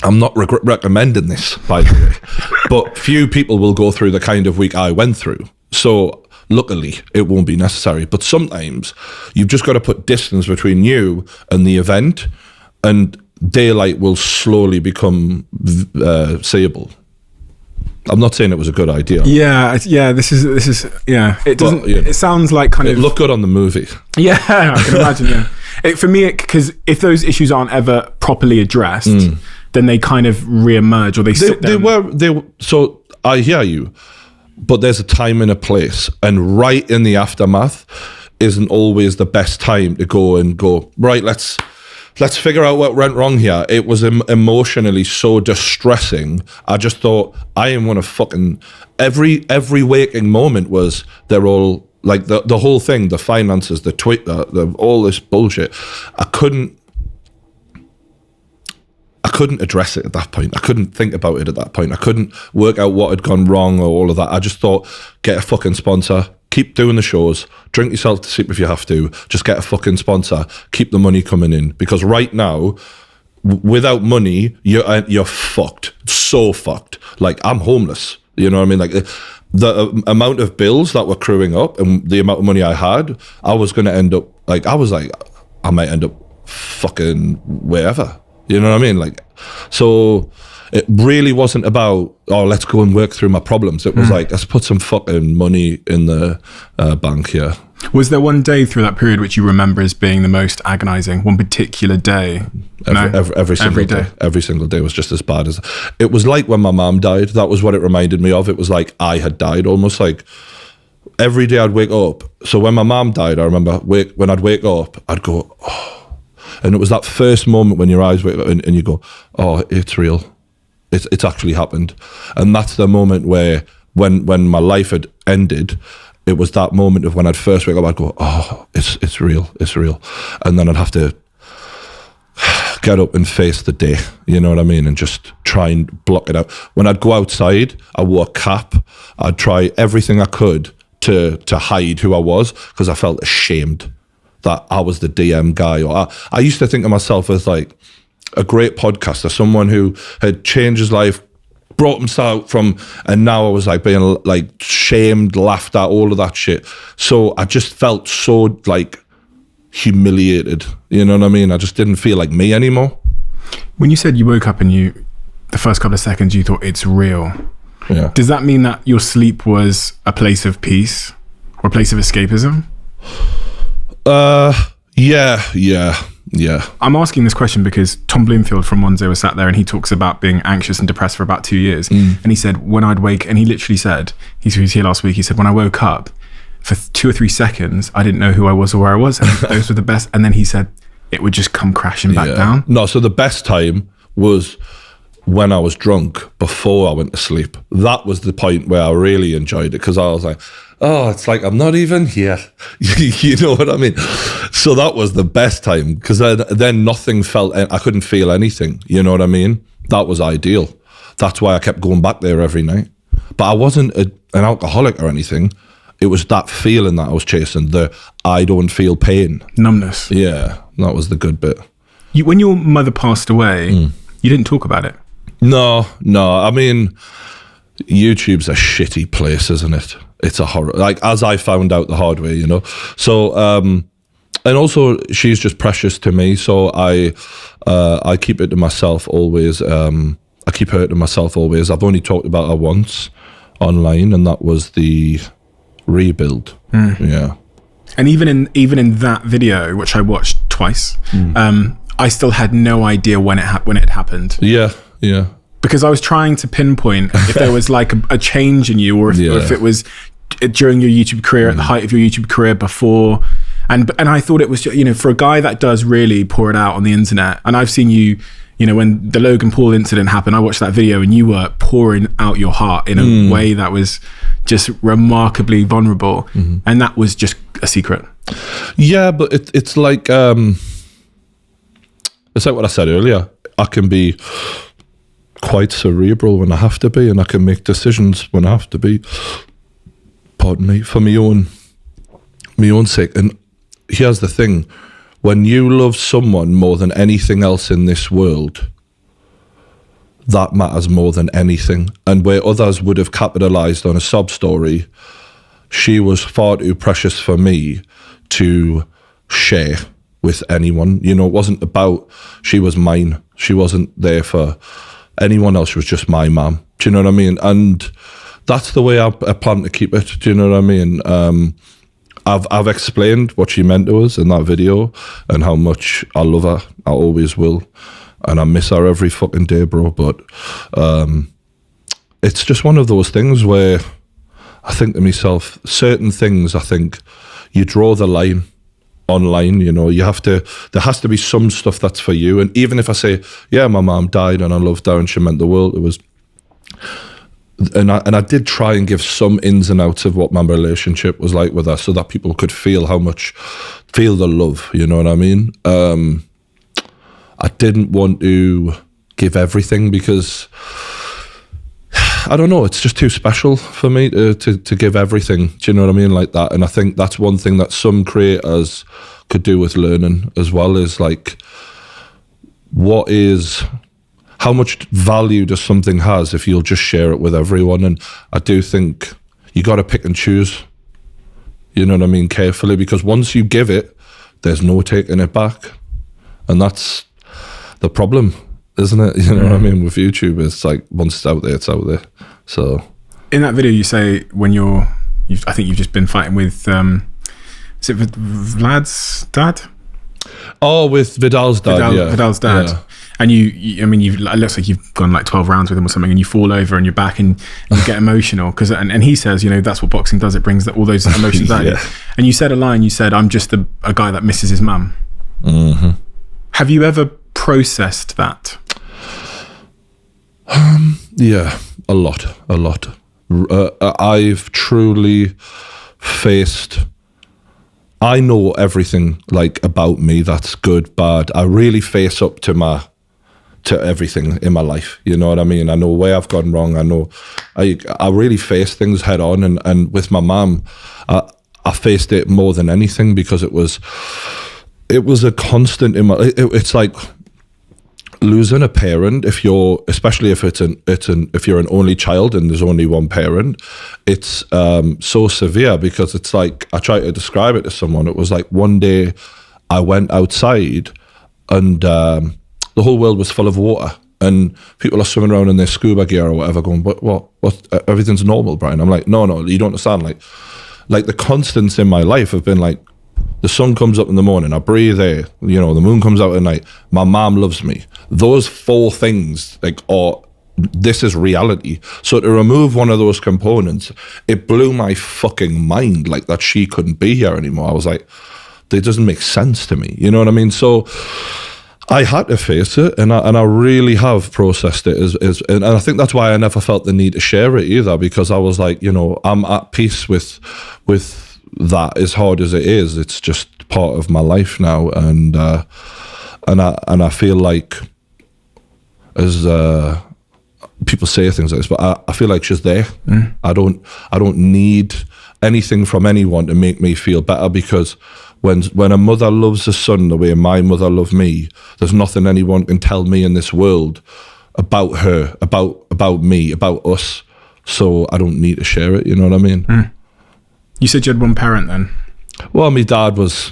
Speaker 1: I'm not recommending this, by the way, but few people will go through the kind of week I went through. So luckily, it won't be necessary. But sometimes you've just got to put distance between you and the event, and daylight will slowly become seeable. I'm not saying it was a good idea.
Speaker 2: Yeah. This is. Yeah. It doesn't.
Speaker 1: But, you know,
Speaker 2: it sounds like kind of.
Speaker 1: It looked good on the movie.
Speaker 2: Yeah, I can imagine. Yeah. For me, because if those issues aren't ever properly addressed, then they kind of re-emerge, or they sit there.
Speaker 1: So I hear you, but there's a time and a place, and right in the aftermath isn't always the best time to go right, let's figure out what went wrong here. It was emotionally so distressing. I just thought, I am one of fucking every waking moment was, they're all like the whole thing, the finances, the Twitter, all this bullshit. I couldn't address it at that point. I couldn't think about it at that point. I couldn't work out what had gone wrong or all of that. I just thought, get a fucking sponsor, keep doing the shows, drink yourself to sleep if you have to, just get a fucking sponsor, keep the money coming in. Because right now, without money, you're fucked. So fucked. Like, I'm homeless. You know what I mean? Like, the amount of bills that were crewing up and the amount of money I had, I was going to end up, I might end up fucking wherever. You know what I mean? Like, so it really wasn't about, oh, let's go and work through my problems. It was like, let's put some fucking money in the bank here.
Speaker 2: Was there one day through that period which you remember as being the most agonizing? One particular day?
Speaker 1: Every single day. Every single day was just as bad as... It was like when my mum died. That was what it reminded me of. It was like I had died. Almost like every day I'd wake up. So when my mum died, I remember when I'd wake up, I'd go, oh. And it was that first moment when your eyes wake up and you go, oh, it's real. It's actually happened. And that's the moment where when my life had ended, it was that moment of when I'd first wake up, I'd go, oh, it's real, it's real. And then I'd have to get up and face the day, you know what I mean? And just try and block it out. When I'd go outside, I wore a cap. I'd try everything I could to hide who I was, because I felt ashamed that I was the DM guy. Or I used to think of myself as like a great podcaster, someone who had changed his life, brought himself from, and now I was like being like shamed, laughed at, all of that shit. So I just felt so like humiliated, you know what I mean? I just didn't feel like me anymore.
Speaker 2: When you said you woke up and the first couple of seconds you thought it's real,
Speaker 1: yeah.
Speaker 2: Does that mean that your sleep was a place of peace or a place of escapism? Yeah. I'm asking this question because Tom Bloomfield from Monzo was sat there and he talks about being anxious and depressed for about 2 years. And he said, when I'd wake, and he literally said, he was here last week, he said, when I woke up, for 2 or 3 seconds, I didn't know who I was or where I was. And those were the best. And then he said, it would just come crashing back down.
Speaker 1: No, so the best time was when I was drunk before I went to sleep. That was the point where I really enjoyed it, because I was like, oh, it's like I'm not even here. You know what I mean? So that was the best time, because then nothing felt, I couldn't feel anything. You know what I mean? That was ideal. That's why I kept going back there every night. But I wasn't an alcoholic or anything. It was that feeling that I was chasing, the I don't feel pain.
Speaker 2: Numbness.
Speaker 1: Yeah, that was the good bit.
Speaker 2: When your mother passed away, you didn't talk about it?
Speaker 1: No. I mean, YouTube's a shitty place, isn't it? It's a horror. Like, as I found out the hard way, you know. So, and also she's just precious to me. So I keep it to myself always. I keep her to myself always. I've only talked about her once online, and that was the rebuild. Yeah.
Speaker 2: And even in that video, which I watched twice, I still had no idea when it had happened.
Speaker 1: Yeah.
Speaker 2: Because I was trying to pinpoint if there was like a change in you, or if it was during your YouTube career, at the height of your YouTube career, before. And I thought it was, you know, for a guy that does really pour it out on the internet. And I've seen you, you know, when the Logan Paul incident happened, I watched that video and you were pouring out your heart in a way that was just remarkably vulnerable. And that was just a secret. Yeah,
Speaker 1: but it's like what I said earlier. I can be quite cerebral when I have to be, and I can make decisions when I have to be, pardon me, for my own sake. And here's the thing, when you love someone more than anything else in this world, that matters more than anything. And where others would have capitalized on a sob story, she was far too precious for me to share with anyone. You know, it wasn't about, she was mine. She wasn't there for anyone else. She was just my mum. Do you know what I mean? And that's the way I plan to keep it. Do you know what I mean? I've explained what she meant to us in that video and how much I love her. I always will. And I miss her every fucking day, bro. But it's just one of those things where I think to myself, certain things, I think you draw the line online, you know, there has to be some stuff that's for you. And even if I say, yeah, my mom died and I loved her and she meant the world, and I did try and give some ins and outs of what my relationship was like with her, so that people could feel the love, you know what I mean? I didn't want to give everything because I don't know, it's just too special for me to give everything. Do you know what I mean? Like that. And I think that's one thing that some creators could do with learning as well, is like, how much value does something has if you'll just share it with everyone? And I do think you got to pick and choose, you know what I mean, carefully, because once you give it, there's no taking it back. And that's the problem, isn't it? You know what I mean? With YouTube, it's like once it's out there, it's out there. So
Speaker 2: in that video, you say I think you've just been fighting with, is it Vlad's dad?
Speaker 1: Oh, with Vidal's dad,
Speaker 2: Vidal's dad. Yeah. And it looks like you've gone like 12 rounds with him or something, and you fall over on your back and you get emotional because, and he says, that's what boxing does. It brings all those emotions out. Yeah. And you said a line. You said, "I'm just a guy that misses his mum."
Speaker 1: Mm-hmm.
Speaker 2: Have you ever processed that?
Speaker 1: Yeah, a lot. I've truly faced. I know everything like about me that's good, bad. I really face up to everything in my life. You know what I mean? I know where I've gone wrong. I know I really face things head on, and with my mum, I faced it more than anything because it was a constant in my. It's like losing a parent, especially if if you're an only child and there's only one parent, it's so severe because it's like, I try to describe it to someone. It was like one day I went outside and the whole world was full of water and people are swimming around in their scuba gear or whatever going, what, everything's normal, Brian. I'm like, no, you don't understand. Like the constants in my life have been like, the sun comes up in the morning, I breathe air, the moon comes out at night, my mom loves me. Those 4 things, this is reality. So to remove one of those components, it blew my fucking mind, like that she couldn't be here anymore. I was like, it doesn't make sense to me. You know what I mean? So I had to face it, and I really have processed it, and I think that's why I never felt the need to share it either, because I was like, I'm at peace with that, as hard as it is. It's just part of my life now, and I feel like, as people say things like this, but I feel like she's there. I don't need anything from anyone to make me feel better, because when a mother loves a son the way my mother loved me, there's nothing anyone can tell me in this world about her, about me, about us. So I don't need to share it. You know what I mean?
Speaker 2: You said you had one parent then? Well,
Speaker 1: my dad was,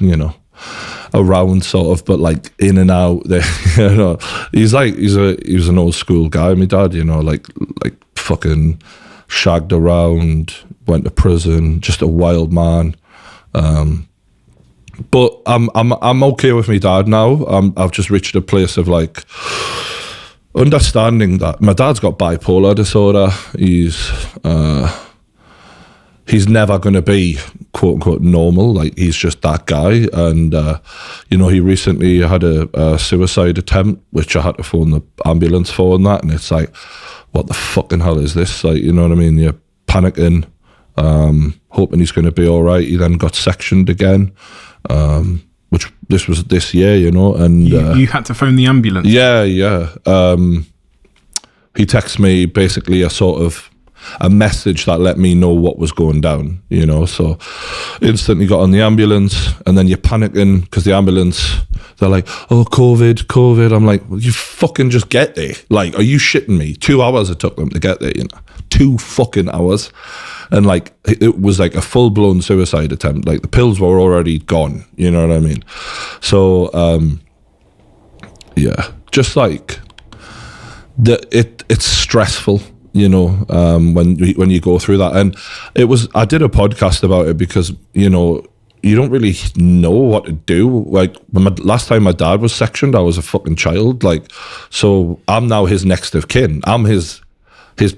Speaker 1: around sort of, but like in and out. He was an old school guy. My dad, like fucking shagged around, went to prison, just a wild man. But I'm okay with my dad now. I've just reached a place of like understanding that my dad's got bipolar disorder. He's never going to be quote unquote normal. Like, he's just that guy. And, he recently had a suicide attempt, which I had to phone the ambulance for and that. And it's like, what the fucking hell is this? Like, you know what I mean? You're panicking, hoping he's going to be all right. He then got sectioned again, which this was this year, and
Speaker 2: you had to phone the ambulance.
Speaker 1: Yeah. He texted me basically a message that let me know what was going down, so instantly got on the ambulance, and then you're panicking because the ambulance, they're like, oh, COVID. I'm like, well, you fucking just get there. Like, are you shitting me? 2 hours it took them to get there, 2 fucking hours. And like, it was like a full-blown suicide attempt. Like, the pills were already gone, you know what I mean? So just like it's stressful, when you go through that. And I did a podcast about it because, you don't really know what to do. Like, last time my dad was sectioned, I was a fucking child. Like, so I'm now his next of kin. I'm his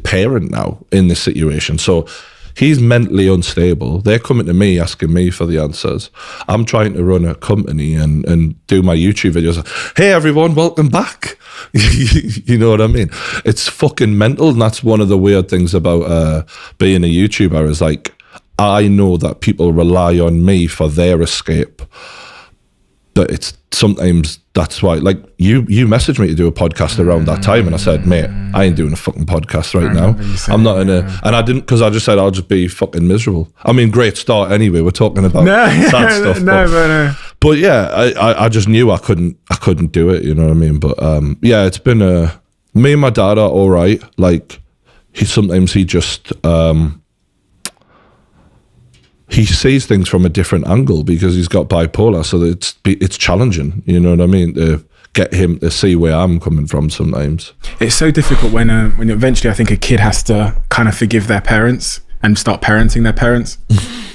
Speaker 1: parent now in this situation. So he's mentally unstable. They're coming to me asking me for the answers. I'm trying to run a company and do my YouTube videos. Hey everyone, welcome back. You know what I mean? It's fucking mental. And that's one of the weird things about being a YouTuber, is like, I know that people rely on me for their escape. But it's sometimes, that's why, like, you messaged me to do a podcast around that time, and I said, mate, I ain't doing a fucking podcast right now. I'm not in and I didn't, because I just said I'll just be fucking miserable. I mean, great start anyway. We're talking about sad stuff. But yeah, I just knew I couldn't do it. You know what I mean? But yeah, it's been me and my dad are all right. Like, he just. He sees things from a different angle because he's got bipolar, so it's challenging. You know what I mean? To get him to see where I'm coming from sometimes.
Speaker 2: It's so difficult when eventually I think a kid has to kind of forgive their parents and start parenting their parents.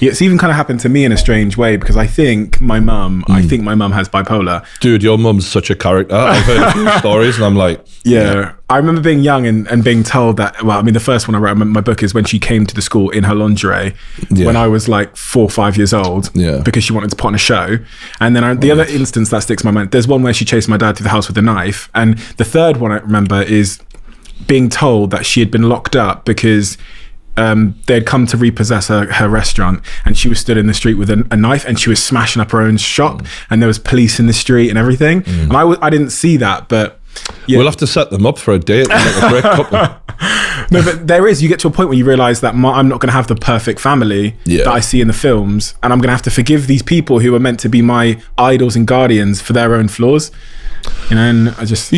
Speaker 2: It's even kind of happened to me in a strange way, because I think my mum has bipolar.
Speaker 1: Dude, your mum's such a character. I've heard a few stories and I'm like...
Speaker 2: Yeah. I remember being young and being told that, well, I mean, the first one I wrote in my book is when she came to the school in her lingerie when I was like 4 or 5 years old, because she wanted to put on a show. And then the other instance that sticks in my mind, there's one where she chased my dad through the house with a knife. And the third one I remember is being told that she had been locked up because they'd come to repossess her restaurant, and she was stood in the street with a knife, and she was smashing up her own shop, and there was police in the street and everything. And I didn't see that, but
Speaker 1: we'll have to set them up for a date and make a great couple.
Speaker 2: No, but you get to a point where you realize that I'm not going to have the perfect family that I see in the films, and I'm going to have to forgive these people who are meant to be my idols and guardians for their own flaws. You know, and I just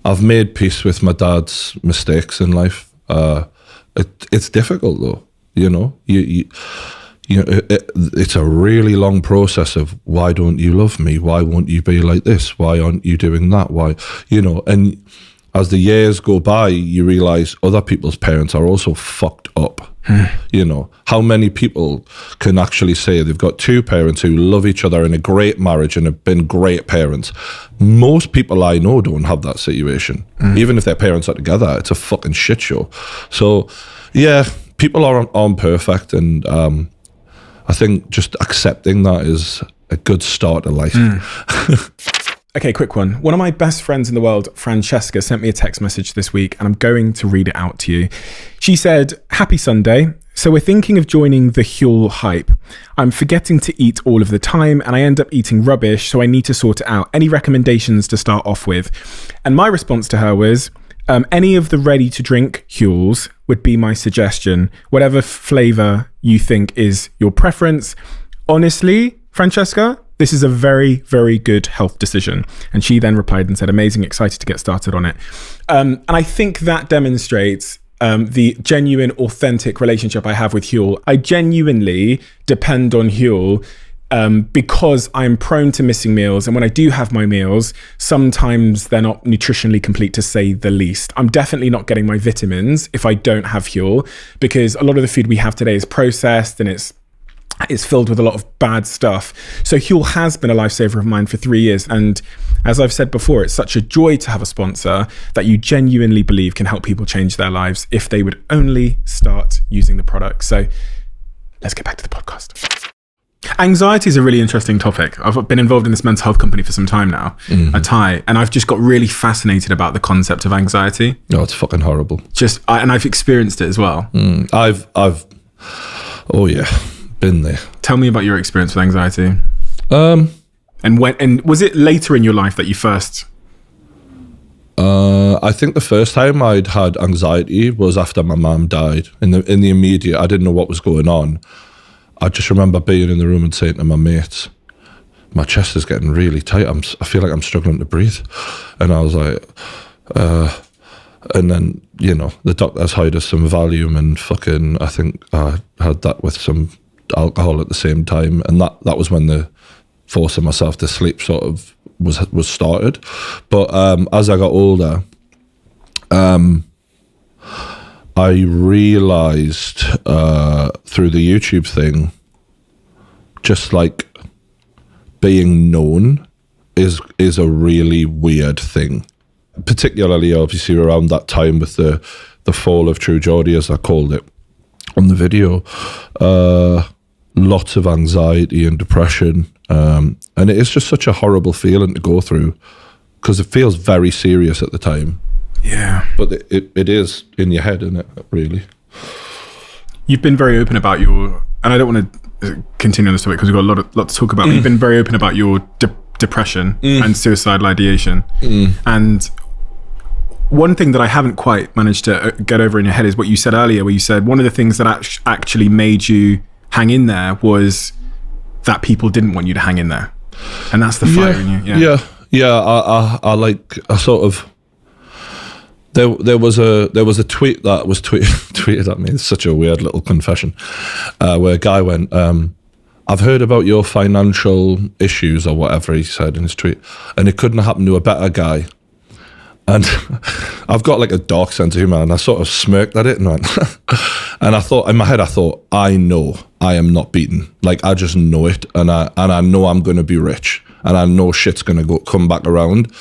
Speaker 2: I've made peace with my dad's mistakes in life. It's difficult though, you know. It's a really long process of, why don't you love me? Why won't you be like this? Why aren't you doing that? Why, you know? And as the years go by, you realize other people's parents are also fucked up. You know, how many people can actually say they've got two parents who love each other in a great marriage and have been great parents? Most people I know don't have that situation. Even if their parents are together, it's a fucking shit show. So, yeah, people aren't perfect, and I think just accepting that is a good start to life. Okay, quick one. One of my best friends in the world, Francesca, sent me a text message this week, and I'm going to read it out to you. She said, "Happy Sunday. So we're thinking of joining the Huel hype. I'm forgetting to eat all of the time, and I end up eating rubbish, so I need to sort it out. Any recommendations to start off with?" And my response to her was, any of the ready-to-drink Huels would be my suggestion, whatever flavour you think is your preference. Honestly, Francesca, this is a very, very good health decision. And she then replied and said, "Amazing, excited to get started on it." And I think that demonstrates the genuine, authentic relationship I have with Huel. I genuinely depend on Huel because I'm prone to missing meals. And when I do have my meals, sometimes they're not nutritionally complete, to say the least. I'm definitely not getting my vitamins if I don't have Huel, because a lot of the food we have today is processed and it's filled with a lot of bad stuff. So Huel has been a lifesaver of mine for 3 years. And as I've said before, it's such a joy to have a sponsor that you genuinely believe can help people change their lives if they would only start using the product. So let's get back to the podcast. Anxiety is a really interesting topic. I've been involved in this mental health company for some time now, a Thai, and I've just got really fascinated about the concept of anxiety.
Speaker 1: No, it's fucking horrible.
Speaker 2: And I've experienced it as well.
Speaker 1: Oh yeah. Been there.
Speaker 2: Tell me about your experience with anxiety. And was it later in your life that you first?
Speaker 1: I think the first time I'd had anxiety was after my mum died. In the immediate, I didn't know what was going on. I just remember being in the room and saying to my mates, "My chest is getting really tight. I feel like I'm struggling to breathe," and I was like, and then, you know, the doctors hired us some Valium, and fucking, I think I had that with some alcohol at the same time, and that was when the forcing myself to sleep sort of was started. But as I got older, I realized through the YouTube thing, just like being known is a really weird thing, particularly obviously around that time with the fall of True Geordie, as I called it on the video. Lots of anxiety and depression, and it is just such a horrible feeling to go through, because it feels very serious at the time.
Speaker 2: Yeah,
Speaker 1: but it is in your head, isn't it, really?
Speaker 2: You've been very open about your, and I don't want to continue on this topic because we've got a lot to talk about, but you've been very open about your depression and suicidal ideation. And one thing that I haven't quite managed to get over in your head is what you said earlier, where you said one of the things that actually made you hang in there was that people didn't want you to hang in there, and that's the fire in you. I sort of, there was a tweet that was tweeted at me. It's such a weird little confession, where a guy went,
Speaker 1: I've heard about your financial issues or whatever he said in his tweet, and it couldn't have happened to a better guy. And I've got like a dark sense of humor, and I sort of smirked at it and went, and I thought, in my head, I know I am not beaten. Like, I just know it, and I know I'm going to be rich, and I know shit's going to come back around.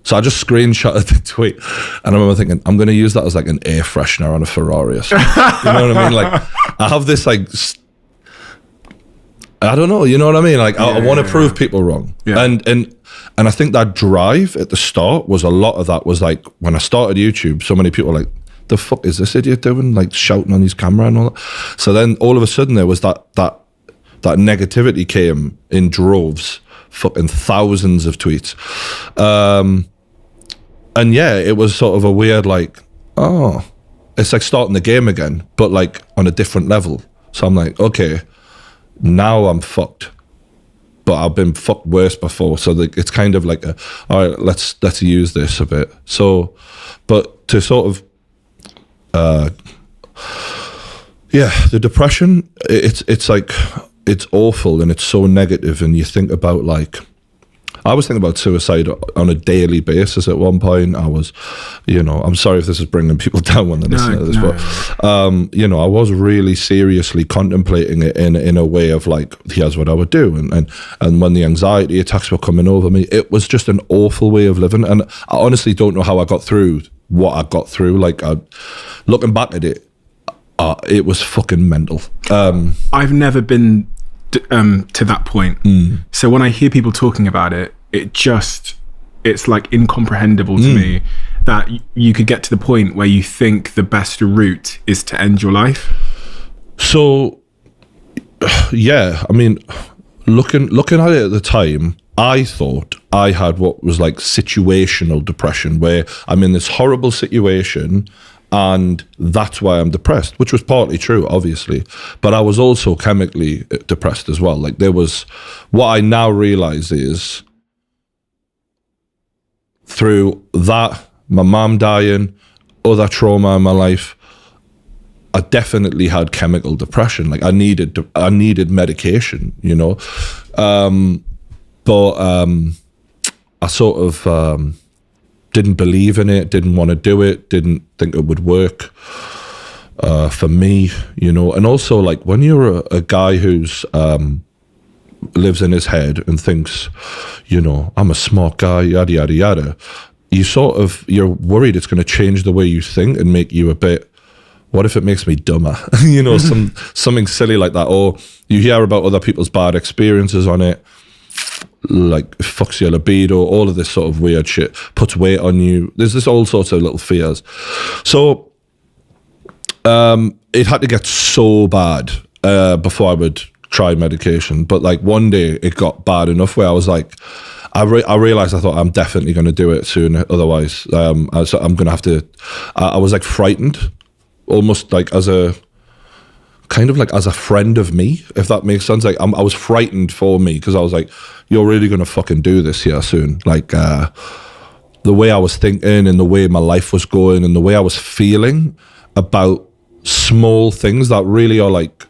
Speaker 1: So I just screenshotted the tweet, and I remember thinking, I'm going to use that as like an air freshener on a Ferrari or something. You know what I mean? Like, I have this like, I don't know, you know what I mean? Like, I want to prove people wrong. Yeah. And I think that drive at the start was a lot of that was like, when I started YouTube, so many people were like, the fuck is this idiot doing? Like, shouting on his camera and all that. So then all of a sudden there was that negativity came in droves, fucking thousands of tweets. And yeah, it was sort of a weird, like, oh, it's like starting the game again, but like on a different level. So I'm like, okay, now I'm fucked. But I've been fucked worse before, so it's kind of like, all right, let's use this a bit. So, but to sort of, the depression, it's like, it's awful and it's so negative, and you think about like, I was thinking about suicide on a daily basis at one point. I was, I'm sorry if this is bringing people down when they're listening to this, but, I was really seriously contemplating it in a way of like, here's what I would do. And when the anxiety attacks were coming over me, it was just an awful way of living. And I honestly don't know how I got through what I got through. Like, looking back at it, it was fucking mental.
Speaker 2: I've never been to that point. So when I hear people talking about it, it's like incomprehensible to me that you could get to the point where you think the best route is to end your life.
Speaker 1: So yeah, I mean, looking at it at the time, I thought I had what was like situational depression, where I'm in this horrible situation and that's why I'm depressed, which was partly true, obviously. But I was also chemically depressed as well. Like, there was, what I now realize is, through that, my mum dying, other trauma in my life, I definitely had chemical depression. Like, I needed medication, but I sort of didn't believe in it, didn't want to do it, didn't think it would work for me, And also, like, when you're a guy who's lives in his head and thinks, I'm a smart guy, yada, yada, yada, you're worried it's going to change the way you think and make you a bit, what if it makes me dumber? Something silly like that. Or you hear about other people's bad experiences on it, like fucks your libido, all of this sort of weird shit, puts weight on you. There's this all sorts of little fears. So it had to get so bad before I would try medication. But like one day it got bad enough where I was like, I realized, I thought, I'm definitely going to do it soon. Otherwise, I'm going to have to, I was like frightened, almost like as a friend of me, if that makes sense. Like, I was frightened for me, because I was like, you're really going to fucking do this here soon. Like, the way I was thinking and the way my life was going and the way I was feeling about small things that really are like,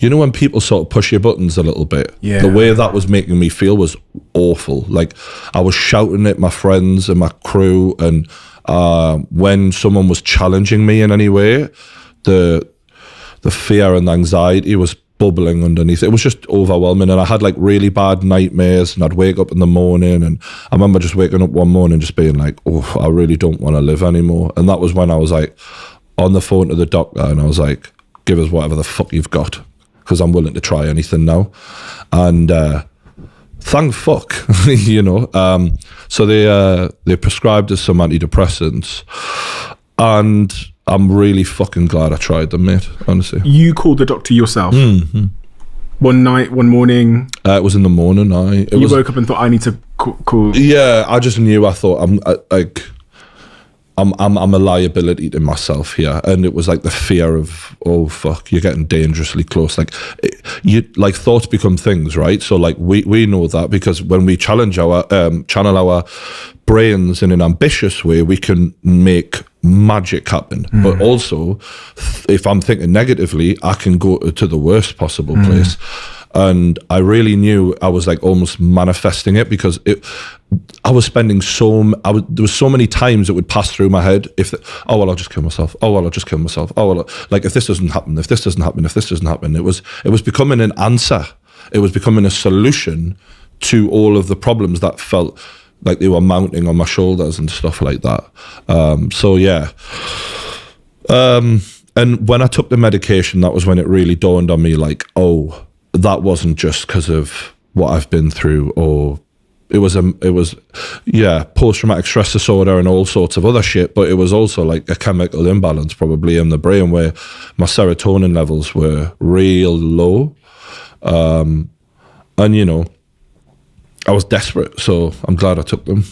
Speaker 1: when people sort of push your buttons a little bit, the way that was making me feel was awful. Like, I was shouting at my friends and my crew, and when someone was challenging me in any way, the fear and the anxiety was bubbling underneath. It was just overwhelming, and I had like really bad nightmares, and I'd wake up in the morning, and I remember just waking up one morning just being like, oh, I really don't want to live anymore. And that was when I was like on the phone to the doctor, and I was like, give us whatever the fuck you've got, because I'm willing to try anything now. And thank fuck, so they prescribed us some antidepressants, and I'm really fucking glad I tried them, mate, honestly.
Speaker 2: You called the doctor yourself?
Speaker 1: Mm-hmm.
Speaker 2: One night, one morning?
Speaker 1: It was in the morning.
Speaker 2: You woke up and thought, I need to call?
Speaker 1: Yeah, I just knew. I thought, I'm a liability to myself here. And it was like the fear of, oh fuck, you're getting dangerously close. Like, thoughts become things, right? So like we know that, because when we channel our brains in an ambitious way, we can make magic happen. But also, if I'm thinking negatively, I can go to the worst possible place. And I really knew I was like almost manifesting it, because I was spending there was so many times it would pass through my head. I'll just kill myself. I'll just kill myself. Like if this doesn't happen, if this doesn't happen, if this doesn't happen. It was becoming an answer. It was becoming a solution to all of the problems that felt like they were mounting on my shoulders and stuff like that. So yeah. And when I took the medication, that was when it really dawned on me, like, oh, that wasn't just because of what I've been through, or it was post-traumatic stress disorder and all sorts of other shit, but it was also like a chemical imbalance probably in the brain where my serotonin levels were real low. And, you know, I was desperate, so I'm glad I took them.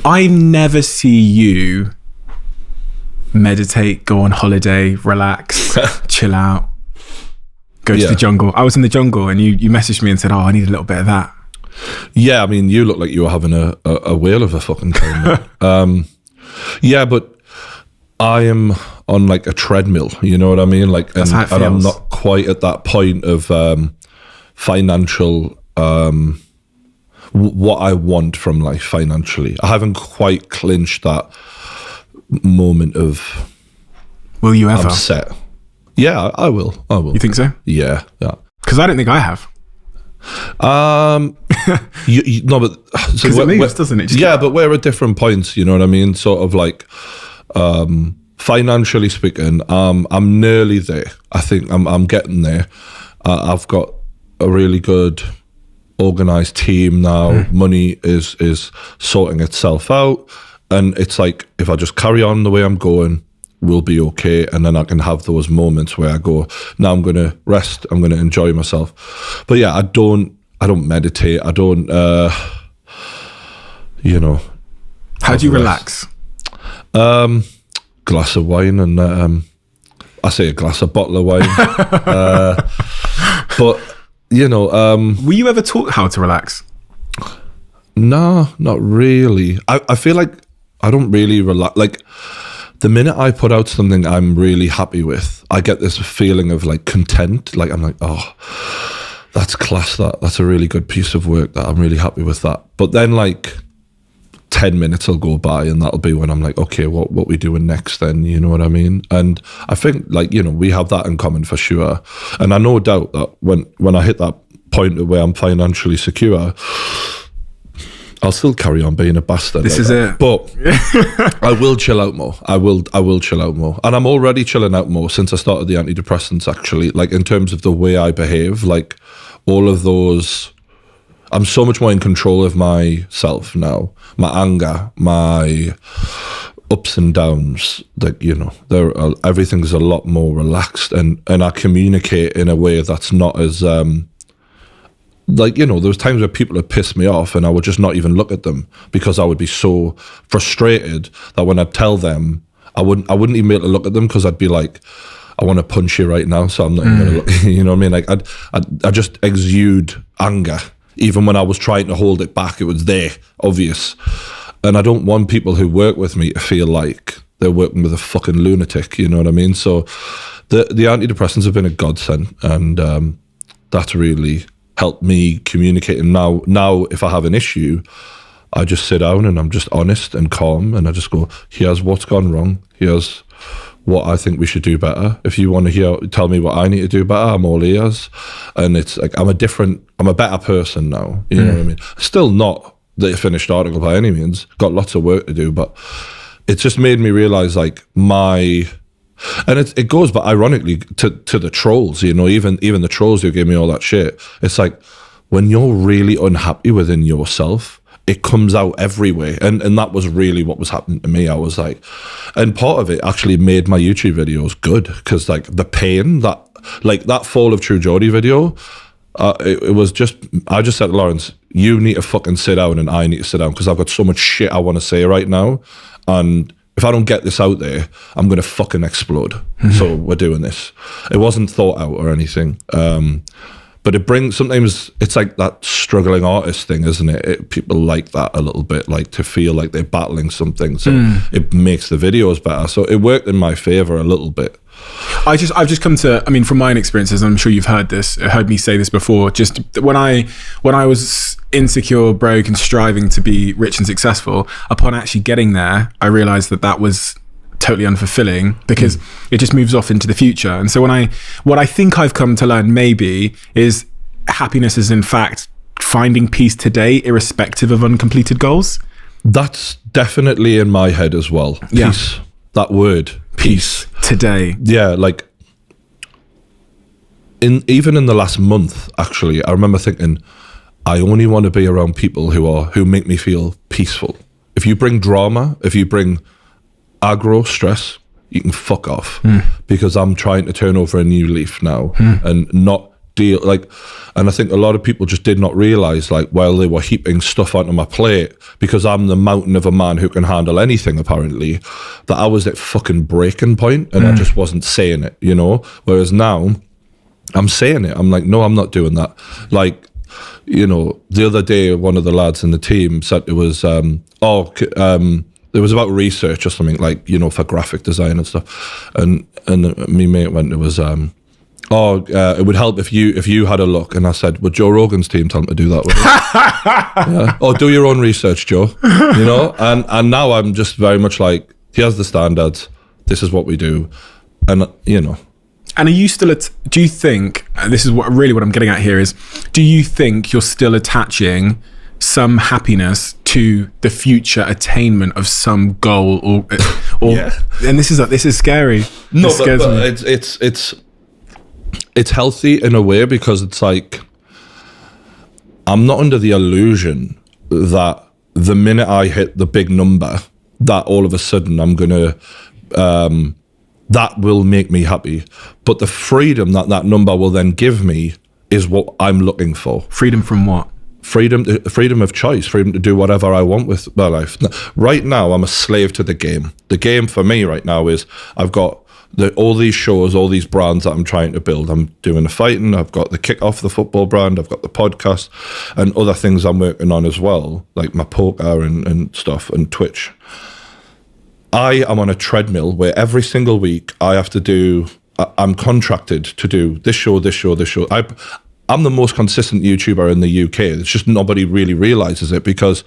Speaker 2: I never see you meditate, go on holiday, relax, chill out, go to the jungle. I was in the jungle and you messaged me and said, oh, I need a little bit of that.
Speaker 1: Yeah, I mean, you look like you were having a whale of a fucking time. Yeah, but I am on like a treadmill, you know what I mean? Like, and I'm not quite at that point of financial, what I want from life financially. I haven't quite clinched that moment of,
Speaker 2: will you ever?
Speaker 1: I'm set. Yeah, I will.
Speaker 2: You think so?
Speaker 1: Yeah.
Speaker 2: Because I don't think I have.
Speaker 1: No, but so
Speaker 2: it moves, doesn't it?
Speaker 1: Yeah, but we're at different points. You know what I mean? Sort of like, financially speaking, I'm nearly there. I think I'm getting there. I've got a really good organized team now. Money is sorting itself out. And it's like, if I just carry on the way I'm going, we'll be okay. And then I can have those moments where I go, now I'm going to rest. I'm going to enjoy myself. But yeah, I don't meditate. I don't, you know.
Speaker 2: How do you relax?
Speaker 1: Glass of wine and, I say a bottle of wine. But, you know.
Speaker 2: Were you ever taught how to relax?
Speaker 1: No, not really. I feel like I don't really relax. Like, the minute I put out something I'm really happy with, I get this feeling of like content. Like, I'm like, oh, that's class. That's a really good piece of work. That I'm really happy with that. But then like 10 minutes will go by and that'll be when I'm like, okay, what we doing next then? You know what I mean? And I think like, you know, we have that in common for sure. And I no doubt that when I hit that point where I'm financially secure, I'll still carry on being a bastard.
Speaker 2: This is it.
Speaker 1: But I will chill out more. I will chill out more. And I'm already chilling out more since I started the antidepressants, actually. Like, in terms of the way I behave, like, all of those, I'm so much more in control of myself now. My anger, my ups and downs, like, you know, everything's a lot more relaxed, and I communicate in a way that's not as... like, you know, there was times where people would piss me off and I would just not even look at them because I would be so frustrated that when I'd tell them, I wouldn't even be able to look at them because I'd be like, I want to punch you right now, so I'm not even going to look. You know what I mean? Like, I just exude anger. Even when I was trying to hold it back, it was there, obvious. And I don't want people who work with me to feel like they're working with a fucking lunatic, you know what I mean? So the antidepressants have been a godsend, and that's really helped me communicate. And now if I have an issue, I just sit down and I'm just honest and calm, and I just go, here's what's gone wrong, here's what I think we should do better. If you want to tell me what I need to do better, I'm all ears. And it's like, I'm a better person now, you know what I mean? Still not the finished article by any means, got lots of work to do, but it's just made me realize like and it goes back ironically to the trolls, you know, even the trolls who gave me all that shit. It's like, when you're really unhappy within yourself, it comes out everywhere. And that was really what was happening to me. I was like, and part of it actually made my YouTube videos good, because like the pain that fall of True Geordie video, it was just, I just said to Lawrence, you need to fucking sit down and I need to sit down, because I've got so much shit I want to say right now. And if I don't get this out there, I'm going to fucking explode. So we're doing this. It wasn't thought out or anything. But sometimes it's like that struggling artist thing, isn't it? People like that a little bit, like to feel like they're battling something. So it makes the videos better. So it worked in my favor a little bit.
Speaker 2: I've just come to, I mean, from my own experiences, I'm sure you've heard me say this before, just when I was insecure, broke and striving to be rich and successful, upon actually getting there, I realized that was totally unfulfilling because it just moves off into the future. And so what I think I've come to learn maybe is happiness is in fact finding peace today, irrespective of uncompleted goals.
Speaker 1: That's definitely in my head as well. Peace. That word, peace.
Speaker 2: Today.
Speaker 1: Yeah, like even in the last month, actually, I remember thinking, I only want to be around people who make me feel peaceful. If you bring drama, if you bring aggro, stress, you can fuck off, because I'm trying to turn over a new leaf now and not deal and I think a lot of people just did not realize, like, while they were heaping stuff onto my plate, because I'm the mountain of a man who can handle anything apparently, that I was at fucking breaking point and I just wasn't saying it, you know. Whereas now I'm saying it. I'm like, no, I'm not doing that. Like, you know, the other day one of the lads in the team said it was it was about research or something, like, you know, for graphic design and stuff. And me mate went, it was, it would help if you had a look. And I said, well, Joe Rogan's team tell him to do that. Yeah. Oh, do your own research, Joe. You know? And now I'm just very much like, here's the standards. This is what we do. And, you know.
Speaker 2: And are you still, do you think, this is what I'm getting at here is, do you think you're still attaching some happiness to the future attainment of some goal or
Speaker 1: yeah.
Speaker 2: And this is scary.
Speaker 1: No, but it's healthy in a way, because it's like, I'm not under the illusion that the minute I hit the big number, that all of a sudden I'm gonna that will make me happy. But the freedom that number will then give me is what I'm looking for.
Speaker 2: Freedom from what?
Speaker 1: Freedom of choice, freedom to do whatever I want with my life. Right now, I'm a slave to the game. The game for me right now is I've got all these shows, all these brands that I'm trying to build. I'm doing the fighting, I've got the Kick-Off, the football brand, I've got the podcast and other things I'm working on as well, like my poker and stuff and Twitch. I am on a treadmill where every single week I have to do, I'm contracted to do this show. I'm the most consistent YouTuber in the UK. It's just nobody really realizes it, because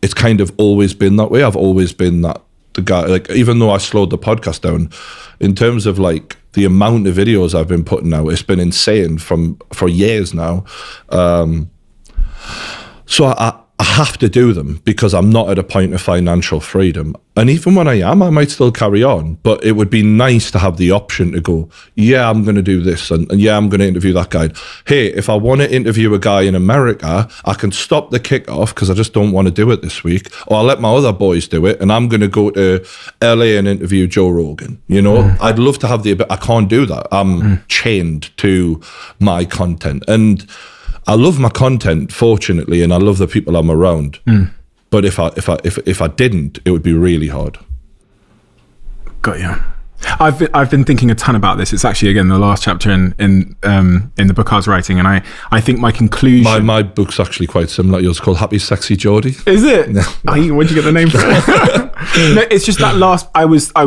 Speaker 1: it's kind of always been that way. I've always been the guy, like, even though I slowed the podcast down, in terms of like the amount of videos I've been putting out, it's been insane for years now. So I have to do them because I'm not at a point of financial freedom. And even when I am, I might still carry on. But it would be nice to have the option to go, yeah, I'm going to do this. And yeah, I'm going to interview that guy. Hey, if I want to interview a guy in America, I can stop the Kick-Off because I just don't want to do it this week. Or I'll let my other boys do it. And I'm going to go to LA and interview Joe Rogan. You know, I'd love to have I can't do that. I'm chained to my content. And I love my content, fortunately, and I love the people I'm around. But if I didn't, it would be really hard.
Speaker 2: Got you. I've been thinking a ton about this. It's actually, again, the last chapter in the book I was writing, and I think my conclusion.
Speaker 1: My book's actually quite similar. Yours called Happy Sexy Geordie.
Speaker 2: Is it? No. Where'd you get the name from? No, it's just that last. I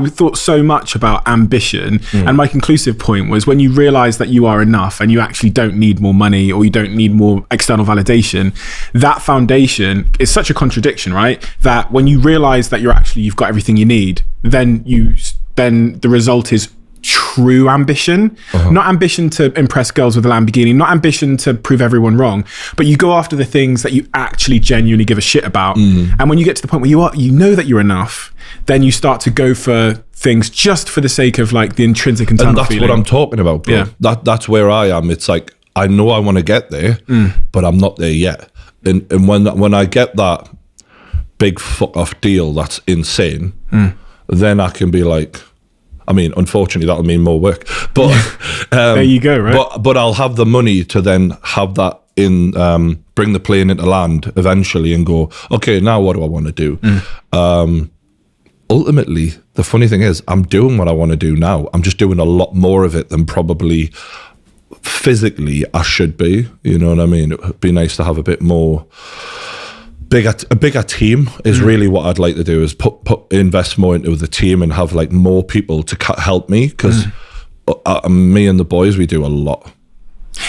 Speaker 2: thought so much about ambition, and my conclusive point was when you realise that you are enough and you actually don't need more money or you don't need more external validation. That foundation is such a contradiction, right? That when you realise that you've got everything you need, then the result is true ambition. Not ambition to impress girls with a Lamborghini, not ambition to prove everyone wrong, but you go after the things that you actually genuinely give a shit about. And when you get to the point where you know that you're enough, then you start to go for things just for the sake of like the intrinsic internal feeling.
Speaker 1: And that's what I'm talking about, bro. Yeah. That's where I am. It's like, I know I want to get there, but I'm not there yet. And when I get that big fuck off deal that's insane, then I can be like, I mean, unfortunately, that'll mean more work. But
Speaker 2: there you go, right?
Speaker 1: But I'll have the money to then have that bring the plane into land eventually and go, okay, now what do I want to do? Ultimately, the funny thing is, I'm doing what I want to do now. I'm just doing a lot more of it than probably physically I should be. You know what I mean? It would be nice to have a bit more. A bigger team is really what I'd like to do, is invest more into the team and have like more people to help me, because me and the boys, we do a lot.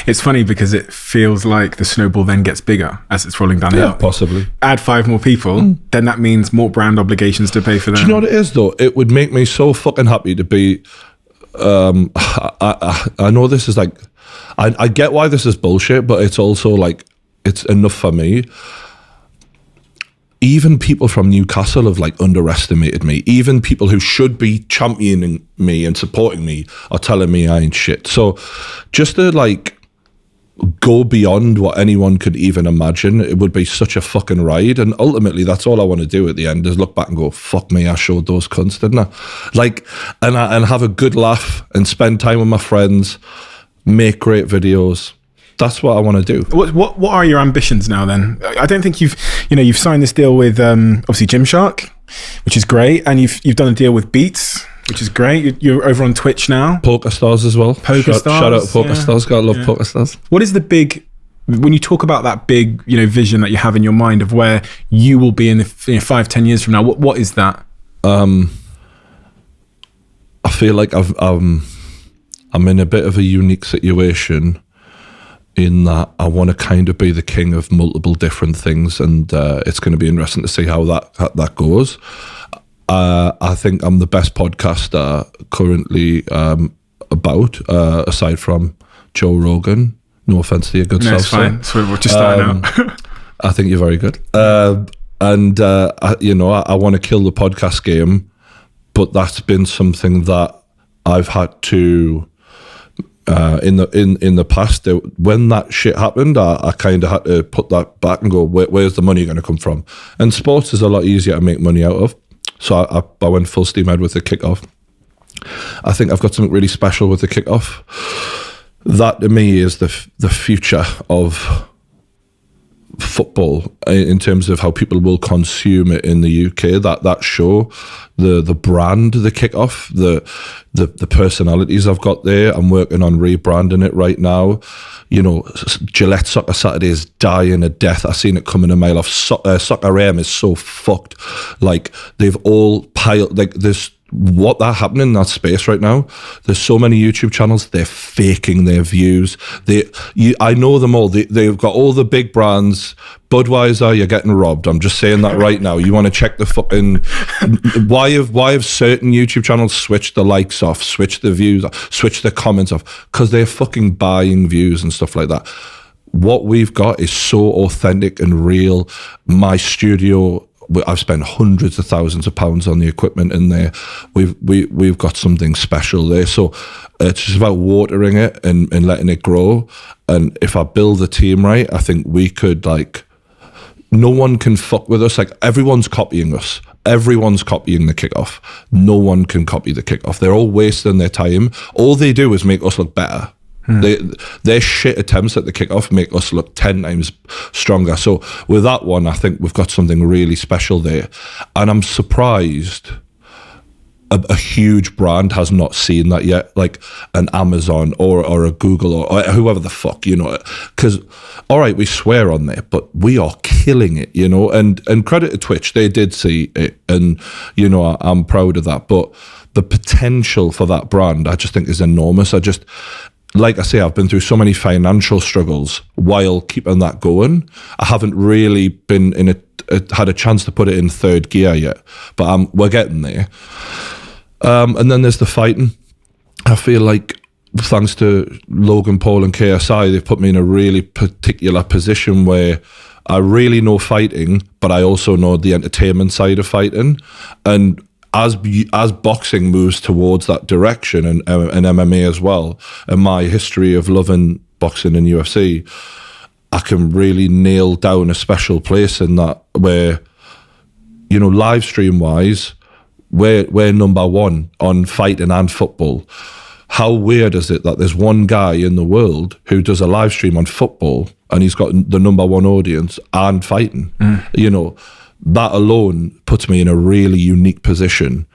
Speaker 2: It's funny because it feels like the snowball then gets bigger as it's rolling downhill.
Speaker 1: Yeah, possibly.
Speaker 2: Add 5 more people, then that means more brand obligations to pay for them.
Speaker 1: Do you know what it is, though? It would make me so fucking happy to be... I know this is like... I get why this is bullshit, but it's also like... It's enough for me. Even people from Newcastle have like underestimated me. Even people who should be championing me and supporting me are telling me I ain't shit. So just to like go beyond what anyone could even imagine, it would be such a fucking ride. And ultimately, that's all I want to do at the end is look back and go, fuck me, I showed those cunts, didn't I? Like, and have a good laugh and spend time with my friends, make great videos. That's what I want to do.
Speaker 2: What are your ambitions now then? I don't think you've signed this deal with obviously Gymshark, which is great, and you've done a deal with Beats, which is great. You're over on Twitch now.
Speaker 1: Poker Stars as well.
Speaker 2: Shout
Speaker 1: out to Poker Stars. Gotta love Poker Stars.
Speaker 2: What is the big, when you talk about that big vision that you have in your mind of where you will be in 5-10 years from now? What is that?
Speaker 1: I feel like I'm in a bit of a unique situation, in that I want to kind of be the king of multiple different things, and it's going to be interesting to see how that goes. I think I'm the best podcaster currently about, aside from Joe Rogan. No offense to your good self.
Speaker 2: It's fine. So we're just starting out.
Speaker 1: I think you're very good. I want to kill the podcast game, but that's been something that I've had to... in the past, when that shit happened, I kind of had to put that back and go, where's the money going to come from? And sports is a lot easier to make money out of. So I went full steam ahead with the kickoff. I think I've got something really special with the kickoff. That to me is the future of football in terms of how people will consume it in the UK. That show, the brand, the kickoff, the personalities I've got there. I'm working on rebranding it right now. Gillette Soccer Saturday is dying a death. I seen it coming a mile off. Soccer AM is so fucked. Like, they've all piled, like, there's what that happening in that space right now. There's so many YouTube channels, they're faking their views. I know them all. They've got all the big brands. Budweiser, you're getting robbed. I'm just saying that right now. You want to check the fucking... Why have certain YouTube channels switched the likes off, switched the views off, switched the comments off? Because they're fucking buying views and stuff like that. What we've got is so authentic and real. My studio... I've spent hundreds of thousands of pounds on the equipment in there. We've got something special there. So it's just about watering it and letting it grow. And if I build the team right, I think we could, like, no one can fuck with us. Like, everyone's copying us. Everyone's copying the kickoff. No one can copy the kickoff. They're all wasting their time. All they do is make us look better. Their shit attempts at the kickoff make us look 10 times stronger. So with that one, I think we've got something really special there. And I'm surprised a huge brand has not seen that yet, like an Amazon or a Google or whoever the fuck, because, all right, we swear on there, but we are killing it, and credit to Twitch, they did see it, and, I'm proud of that. But the potential for that brand, I just think is enormous. Like I say, I've been through so many financial struggles while keeping that going. I haven't really been had a chance to put it in third gear yet, but we're getting there. And then there's the fighting. I feel like, thanks to Logan Paul and KSI, they've put me in a really particular position where I really know fighting, but I also know the entertainment side of fighting. And as boxing moves towards that direction, and MMA as well, and my history of loving boxing and UFC, I can really nail down a special place in that where, live stream wise, we're number one on fighting and football. How weird is it that there's one guy in the world who does a live stream on football and he's got the number one audience and fighting? That alone puts me in a really unique position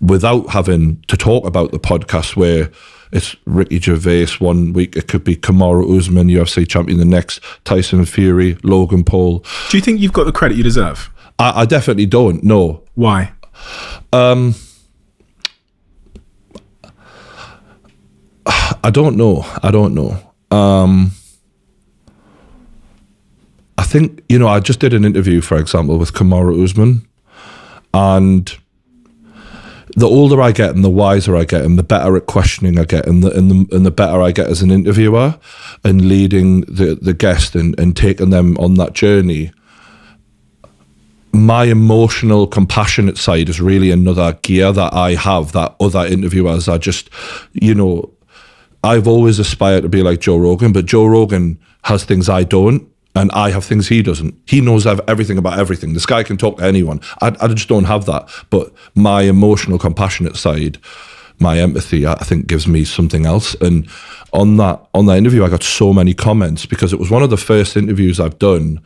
Speaker 1: without having to talk about the podcast where it's Ricky Gervais one week, it could be Kamaru Usman, UFC champion the next, Tyson Fury, Logan Paul.
Speaker 2: Do you think you've got the credit you deserve?
Speaker 1: I definitely don't, no. I don't know. I think, I just did an interview, for example, with Kamaru Usman, and the older I get and the wiser I get and the better at questioning I get and the better I get as an interviewer and leading the guest and taking them on that journey, my emotional, compassionate side is really another gear that I have that other interviewers are just, I've always aspired to be like Joe Rogan, but Joe Rogan has things I don't, and I have things he doesn't. He knows everything about everything. This guy can talk to anyone. I just don't have that. But my emotional, compassionate side, my empathy, I think gives me something else. And on that interview, I got so many comments because it was one of the first interviews I've done,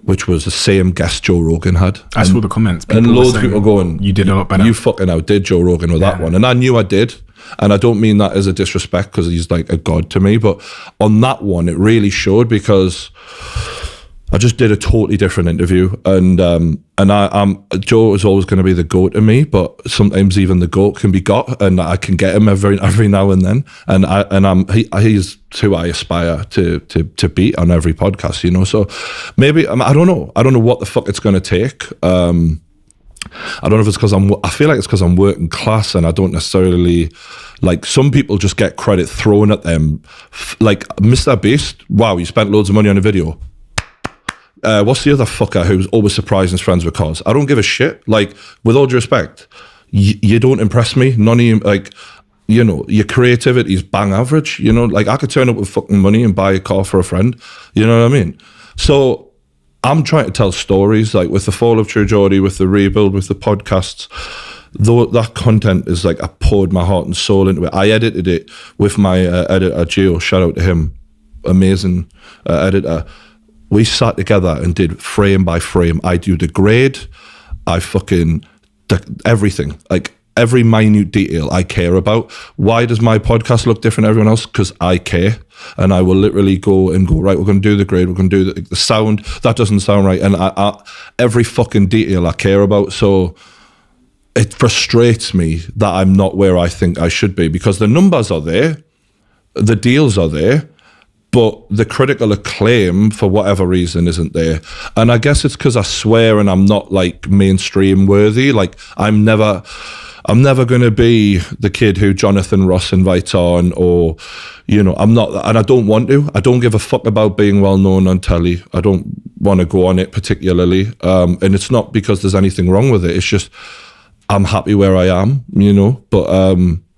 Speaker 1: which was the same guest Joe Rogan had.
Speaker 2: I saw the comments.
Speaker 1: And loads of people going,
Speaker 2: you did a lot better.
Speaker 1: You fucking outdid Joe Rogan with that one. And I knew I did. And I don't mean that as a disrespect because he's like a god to me. But on that one, it really showed because I just did a totally different interview. And Joe is always going to be the GOAT to me, but sometimes even the GOAT can be got, and I can get him every now and then. And he's who I aspire to beat on every podcast, So maybe, I don't know. I don't know what the fuck it's going to take. I don't know if it's because I feel like it's because I'm working class and I don't necessarily, like, some people just get credit thrown at them. Like Mr. Beast, wow, you spent loads of money on a video. What's the other fucker who's always surprised his friends with cars? I don't give a shit. Like, with all due respect, you don't impress me. None of you, like, your creativity is bang average. Like, I could turn up with fucking money and buy a car for a friend. You know what I mean? So I'm trying to tell stories, like with the fall of True Geordie, with the rebuild, with the podcasts. Though that content is like, I poured my heart and soul into it. I edited it with my editor, Gio. Shout out to him. Amazing editor. We sat together and did frame by frame. I do the grade. I fucking, everything. Like, every minute detail I care about. Why does my podcast look different to everyone else? Because I care. And I will literally go, right, we're going to do the grade, we're going to do the sound, that doesn't sound right. And I every fucking detail I care about. So it frustrates me that I'm not where I think I should be, because the numbers are there, the deals are there, but the critical acclaim, for whatever reason, isn't there. And I guess it's because I swear and I'm not like mainstream worthy. Like, I'm never going to be the kid who Jonathan Ross invites on, or, I'm not, and I don't want to. I don't give a fuck about being well known on telly. I don't want to go on it particularly. And it's not because there's anything wrong with it. It's just, I'm happy where I am, but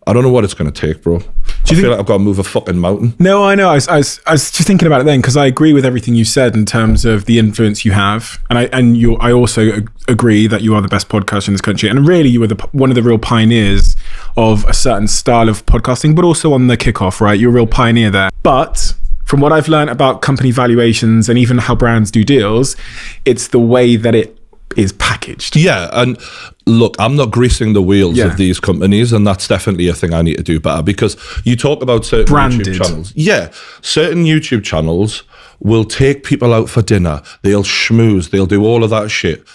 Speaker 1: I don't know what it's going to take, bro. I feel like I've got to move a fucking mountain.
Speaker 2: No, I know. I was just thinking about it then, because I agree with everything you said in terms of the influence you have, and I also agree that you are the best podcaster in this country, and really you were one of the real pioneers of a certain style of podcasting, but also on the kickoff, right? You're a real pioneer there. But from what I've learned about company valuations and even how brands do deals, it's the way that it is packaged.
Speaker 1: Yeah, and look, I'm not greasing the wheels of these companies, and that's definitely a thing I need to do better, because you talk about certain
Speaker 2: branded
Speaker 1: YouTube channels. Yeah, certain YouTube channels will take people out for dinner, they'll schmooze, they'll do all of that shit.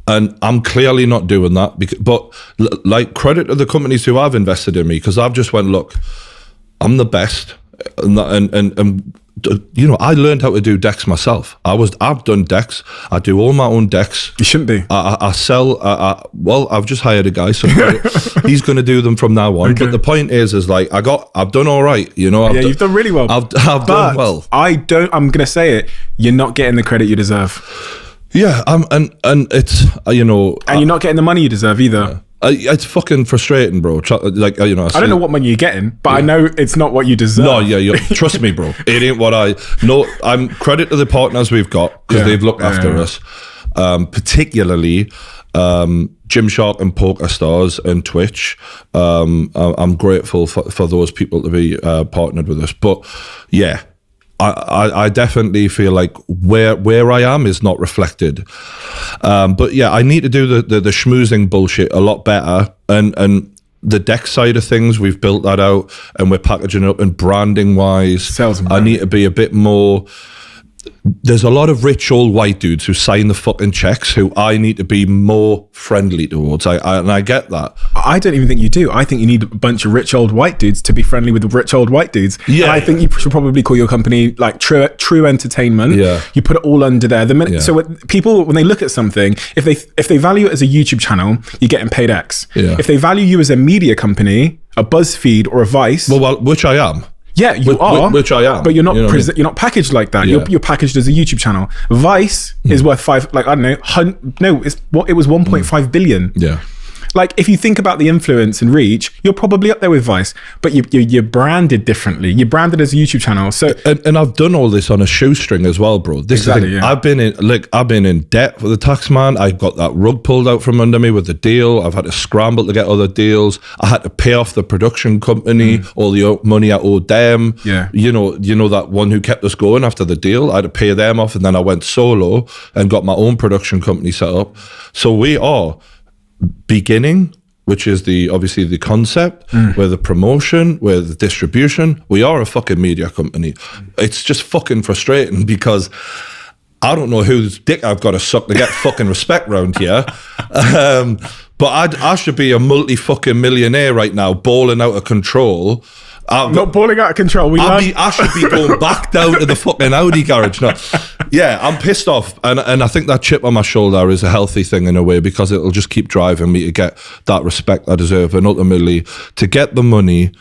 Speaker 1: And I'm clearly not doing that, but like, credit to the companies who have invested in me, because I've just went, look, I'm the best, and I learned how to do decks myself. I've done decks. I do all my own decks.
Speaker 2: You shouldn't be.
Speaker 1: I sell. Well, I've just hired a guy, so he's going to do them from now on. Okay. But the point is like, I've done all right.
Speaker 2: You've done really well.
Speaker 1: I've done well.
Speaker 2: I'm going to say it. You're not getting the credit you deserve.
Speaker 1: Yeah, and it's and
Speaker 2: you're not getting the money you deserve either.
Speaker 1: Yeah. It's fucking frustrating, bro. Like, I
Speaker 2: don't know what money you're getting, but I know it's not what you deserve.
Speaker 1: No, yeah, trust me, bro. It ain't what I'm credit to the partners we've got, because they've looked after us. Particularly Gymshark and PokerStars and Twitch. I'm grateful for those people to be partnered with us. But yeah, I definitely feel like where I am is not reflected. But yeah, I need to do the schmoozing bullshit a lot better. And the deck side of things, we've built that out and we're packaging it up, and branding wise,
Speaker 2: sales and
Speaker 1: I need to be a bit more, there's a lot of rich old white dudes who sign the fucking checks who I need to be more friendly towards. And I get that.
Speaker 2: I don't even think you do. I think you need a bunch of rich old white dudes to be friendly with the rich old white dudes.
Speaker 1: Yeah.
Speaker 2: And I think you should probably call your company like True Entertainment.
Speaker 1: Yeah.
Speaker 2: You put it all under there. So people, when they look at something, if they value it as a YouTube channel, you're getting paid X.
Speaker 1: Yeah.
Speaker 2: If they value you as a media company, a BuzzFeed or a Vice,
Speaker 1: Well, which I am.
Speaker 2: yeah, you are,
Speaker 1: which I am,
Speaker 2: but you're not.
Speaker 1: you know what I mean?
Speaker 2: You're not packaged like that.
Speaker 1: Yeah.
Speaker 2: You're packaged as a YouTube channel. Vice is worth it was 1.5 billion.
Speaker 1: Yeah.
Speaker 2: Like, if you think about the influence and reach, you're probably up there with Vice, but you're branded differently. You're branded as a YouTube channel. So,
Speaker 1: and I've done all this on a shoestring as well, bro. This
Speaker 2: Exactly,
Speaker 1: is the
Speaker 2: yeah.
Speaker 1: I've been in debt with the tax man. I got that rug pulled out from under me with the deal. I've had to scramble to get other deals. I had to pay off the production company all the money I owed them.
Speaker 2: Yeah.
Speaker 1: You know that one who kept us going after the deal. I had to pay them off, and then I went solo and got my own production company set up. So we are beginning, which is obviously the concept, where the promotion, where the distribution. We are a fucking media company. It's just fucking frustrating because I don't know whose dick I've got to suck to get fucking respect round here. But I should be a multi-fucking millionaire right now, balling out of control.
Speaker 2: not balling out of control.
Speaker 1: I should be going back down to the fucking Audi garage now. Yeah, I'm pissed off, and I think that chip on my shoulder is a healthy thing in a way, because it'll just keep driving me to get that respect I deserve, and ultimately to get the money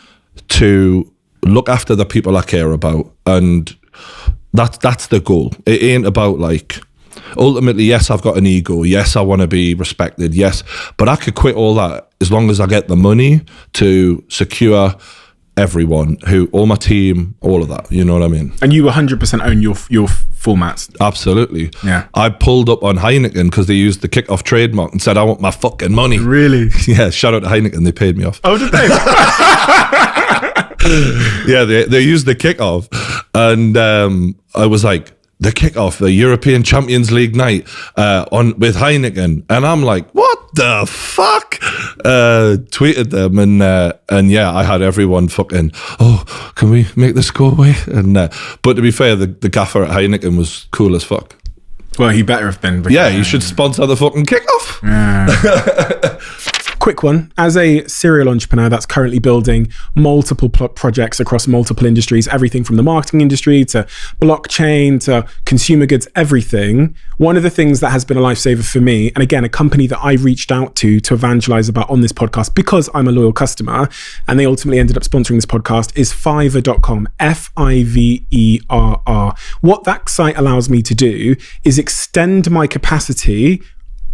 Speaker 1: to look after the people I care about, and that's the goal. It ain't about like. Ultimately, yes, I've got an ego. Yes, I want to be respected. Yes, but I could quit all that as long as I get the money to secure everyone, all my team, all of that. You know what I mean?
Speaker 2: And you 100% own your formats.
Speaker 1: Absolutely.
Speaker 2: Yeah.
Speaker 1: I pulled up on Heineken because they used the Kickoff trademark and said, I want my fucking money.
Speaker 2: Really?
Speaker 1: Yeah, shout out to Heineken. They paid me off.
Speaker 2: Oh, did they?
Speaker 1: Yeah, they used the Kickoff. And I was like, the Kickoff, the European Champions League night with Heineken. And I'm like, what the fuck? Tweeted them, and yeah, I had everyone fucking, oh, can we make this go away? And but to be fair, the gaffer at Heineken was cool as fuck.
Speaker 2: Well, he better have been.
Speaker 1: Yeah, you should sponsor the fucking Kickoff.
Speaker 2: Yeah. Quick one. As a serial entrepreneur that's currently building multiple projects across multiple industries, everything from the marketing industry to blockchain to consumer goods, everything. One of the things that has been a lifesaver for me, and again, a company that I reached out to evangelize about on this podcast because I'm a loyal customer, and they ultimately ended up sponsoring this podcast, is Fiverr.com, Fiverr. What that site allows me to do is extend my capacity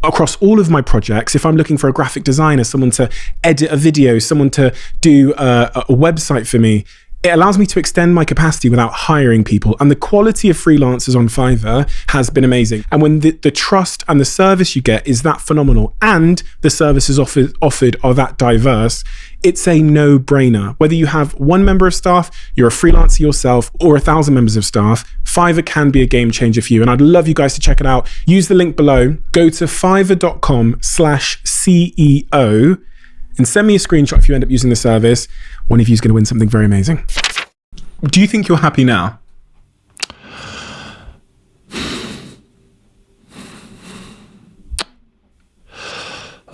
Speaker 2: across all of my projects. If I'm looking for a graphic designer, someone to edit a video, someone to do a website for me, it allows me to extend my capacity without hiring people. And the quality of freelancers on Fiverr has been amazing. And when the trust and the service you get is that phenomenal, and the services offered are that diverse, it's a no-brainer. Whether you have one member of staff, you're a freelancer yourself, or 1,000 members of staff, Fiverr can be a game changer for you. And I'd love you guys to check it out. Use the link below. Go to fiverr.com/CEO and send me a screenshot if you end up using the service. One of you is going to win something very amazing. Do you think you're happy now?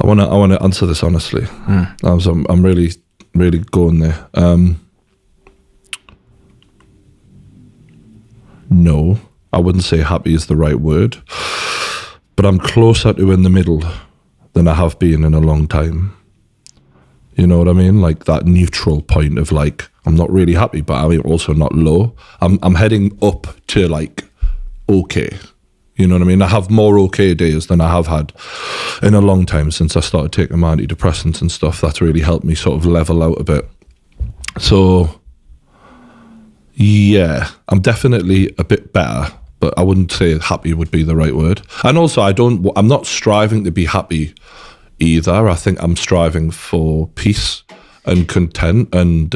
Speaker 1: I want to answer this honestly. I'm really going there. No, I wouldn't say happy is the right word, but I'm closer to in the middle than I have been in a long time. You know what I mean? Like that neutral point of like, I'm not really happy, but I'm also not low. I'm heading up to like, okay. You know what I mean? I have more okay days than I have had in a long time since I started taking my antidepressants and stuff. That's really helped me sort of level out a bit. So, yeah, I'm definitely a bit better, but I wouldn't say happy would be the right word. And also, I'm not striving to be happy either. I think I'm striving for peace and content, and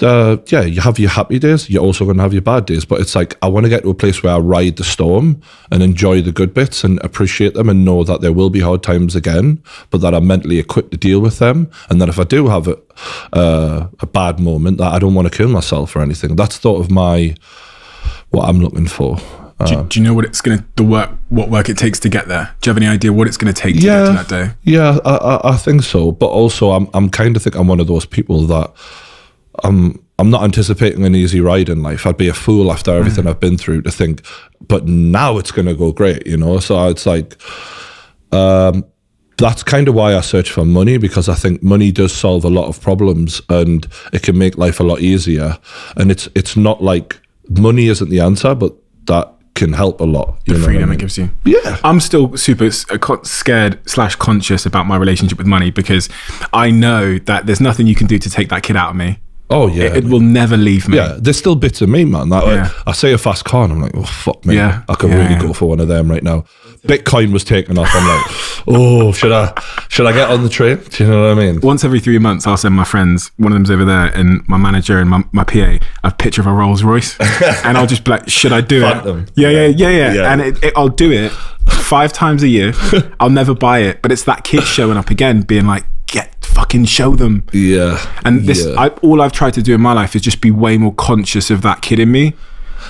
Speaker 1: yeah, you have your happy days, you're also going to have your bad days, but it's like I want to get to a place where I ride the storm and enjoy the good bits and appreciate them and know that there will be hard times again, but that I'm mentally equipped to deal with them, and that if I do have a bad moment, that I don't want to kill myself or anything. That's sort of my what I'm looking for.
Speaker 2: Do you know what what work it takes to get there? Do you have any idea what it's going to take to get to that day?
Speaker 1: Yeah, I think so. But also, I'm kind of think I'm one of those people that I'm not anticipating an easy ride in life. I'd be a fool after everything I've been through to think, but now it's going to go great, you know? So it's like, that's kind of why I search for money, because I think money does solve a lot of problems and it can make life a lot easier. And it's not like money isn't the answer, but that can help a lot.
Speaker 2: The freedom it gives you.
Speaker 1: Yeah.
Speaker 2: I'm still super scared / conscious about my relationship with money, because I know that there's nothing you can do to take that kid out of me.
Speaker 1: Oh yeah,
Speaker 2: it will never leave me.
Speaker 1: Yeah, there's still bits of me, man. That I say a fast car and I'm like, oh fuck me, I could really go for one of them right now. Bitcoin was taken off. I'm like, oh, should I get on the train? Do you know what I mean?
Speaker 2: Once every 3 months, I'll send my friends, one of them's over there, and my manager and my PA, a picture of a Rolls Royce, and I'll just be like, should I do it? Yeah. And I'll do it 5 times a year. I'll never buy it, but it's that kid showing up again, being like, fucking show them.
Speaker 1: Yeah.
Speaker 2: And all I've tried to do in my life is just be way more conscious of that kid in me.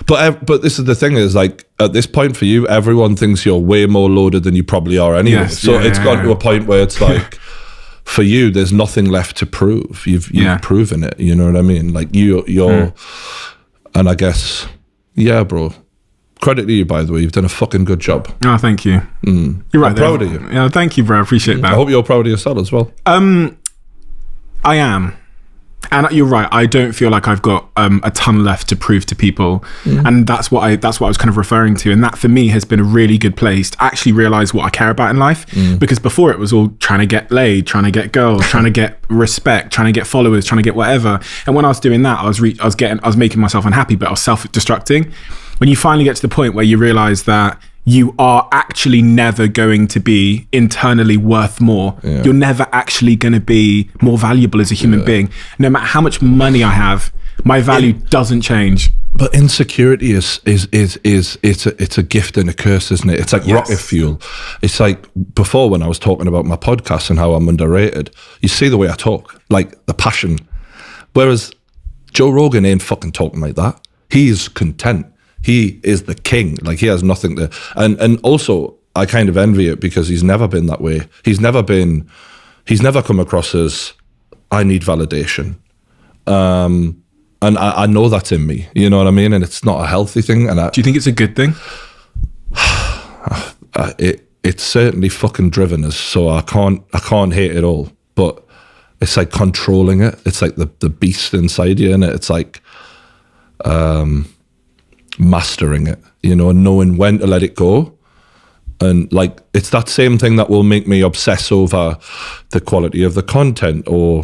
Speaker 1: But this is the thing, is like, at this point for you, everyone thinks you're way more loaded than you probably are anyway.
Speaker 2: Yes,
Speaker 1: so it's got to a point where it's like, for you, there's nothing left to prove. You've proven it. You know what I mean? Like you're, and I guess, yeah, bro. Credit to you, by the way. You've done a fucking good job.
Speaker 2: Oh, thank you. You're right.
Speaker 1: I'm proud of you.
Speaker 2: Yeah, thank you, bro. I appreciate that.
Speaker 1: I hope you're proud of yourself as well.
Speaker 2: I am. And you're right. I don't feel like I've got a ton left to prove to people, and that's what I was kind of referring to. And that for me has been a really good place to actually realize what I care about in life. Because before it was all trying to get laid, trying to get girls, trying to get respect, trying to get followers, trying to get whatever. And when I was doing that, I was making myself unhappy, but I was self-destructing. When you finally get to the point where you realize that you are actually never going to be internally worth more. Yeah. You're never actually going to be more valuable as a human being. No matter how much money I have, my value doesn't change.
Speaker 1: But insecurity is a gift and a curse, isn't it? It's like rocket fuel. It's like before, when I was talking about my podcast and how I'm underrated, you see the way I talk, like the passion. Whereas Joe Rogan ain't fucking talking like that. He's content. He is the king. Like, he has nothing to, and also I kind of envy it, because he's never been that way. He's never come across as, I need validation. And I know that's in me, you know what I mean? And it's not a healthy thing. And
Speaker 2: do you think it's a good thing?
Speaker 1: It's certainly fucking driven us, so I can't hate it all. But it's like controlling it. It's like the beast inside you, and it's like, mastering it, you know, and knowing when to let it go. And like, it's that same thing that will make me obsess over the quality of the content, or,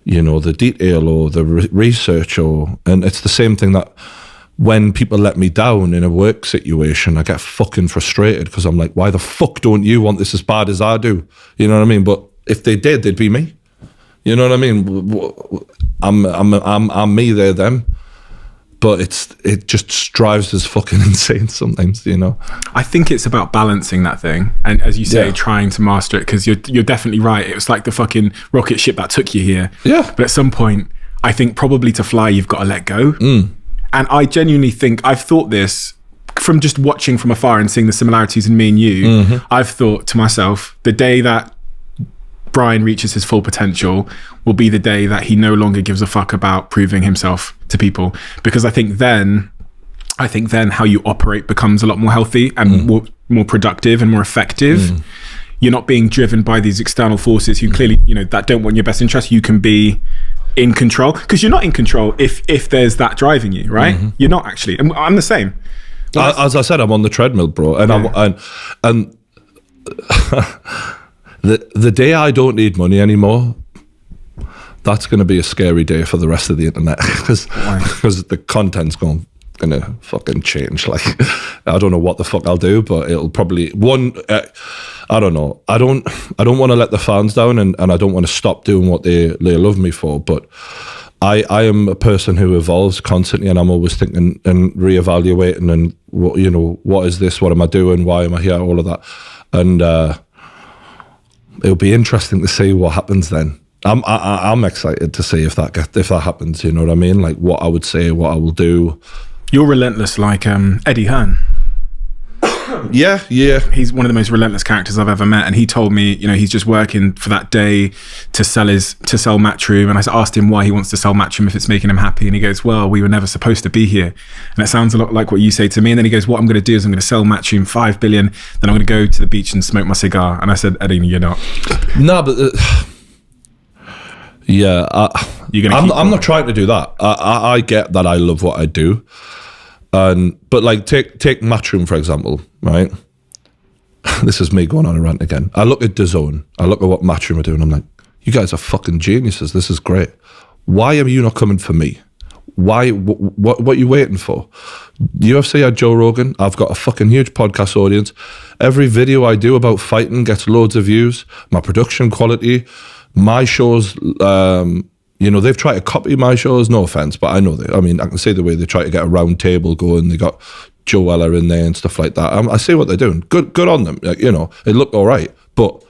Speaker 1: you know, the detail, or the research, and it's the same thing that when people let me down in a work situation, I get fucking frustrated, because I'm like, why the fuck don't you want this as bad as I do? You know what I mean? But if they did, they'd be me. You know what I mean? I'm me, they're them. But it just drives us fucking insane sometimes, you know.
Speaker 2: I think it's about balancing that thing, and as you say, trying to master it, because you're definitely right. It was like the fucking rocket ship that took you here. Yeah. But at some point, I think probably to fly, you've got to let go. And I genuinely think, I've thought this from just watching from afar and seeing the similarities in me and you. I've thought to myself, the day that Brian reaches his full potential will be the day that he no longer gives a fuck about proving himself to people, because I think then how you operate becomes a lot more healthy and more productive and more effective. You're not being driven by these external forces who clearly, you know, that don't want your best interest. You can be in control, because you're not in control if there's that driving you, right? You're not actually. And I'm the same.
Speaker 1: As I said, I'm on the treadmill, bro, and and the day I don't need money anymore, that's going to be a scary day for the rest of the internet, because the content's going to fucking change. Like, I don't know what the fuck I'll do, but it'll probably I don't know. I don't want to let the fans down, and I don't want to stop doing what they love me for. But I am a person who evolves constantly, and I'm always thinking and reevaluating, and what is this? What am I doing? Why am I here? All of that, and it'll be interesting to see what happens then. I'm excited to see if that happens. You know what I mean? Like, what I would say, what I will do,
Speaker 2: You're relentless like Eddie Hearn.
Speaker 1: Yeah.
Speaker 2: He's one of the most relentless characters I've ever met, and he told me, he's just working for that day to sell Matchroom, and I asked him why he wants to sell Matchroom if it's making him happy, and he goes, well, we were never supposed to be here. And it sounds a lot like what you say to me. And then he goes, what I'm going to do is I'm going to sell Matchroom 5 billion, then I'm going to go to the beach and smoke my cigar. And I said, Eddie, you're not.
Speaker 1: No, but yeah, I'm not trying to do that. I get that I love what I do. But like take Matchroom for example, right? This is me going on a rant again. I look at DAZN, I look at what Matchroom are doing, I'm like, you guys are fucking geniuses, this is great. Why are you not coming for me? Why, what are you waiting for? UFC had Joe Rogan, I've got a fucking huge podcast audience. Every video I do about fighting gets loads of views, my production quality, my shows, they've tried to copy my shows, no offense, but I know I can see the way they try to get a round table going. They got Joe Weller in there and stuff like that. I see what they're doing. Good on them. Like, it looked all right. But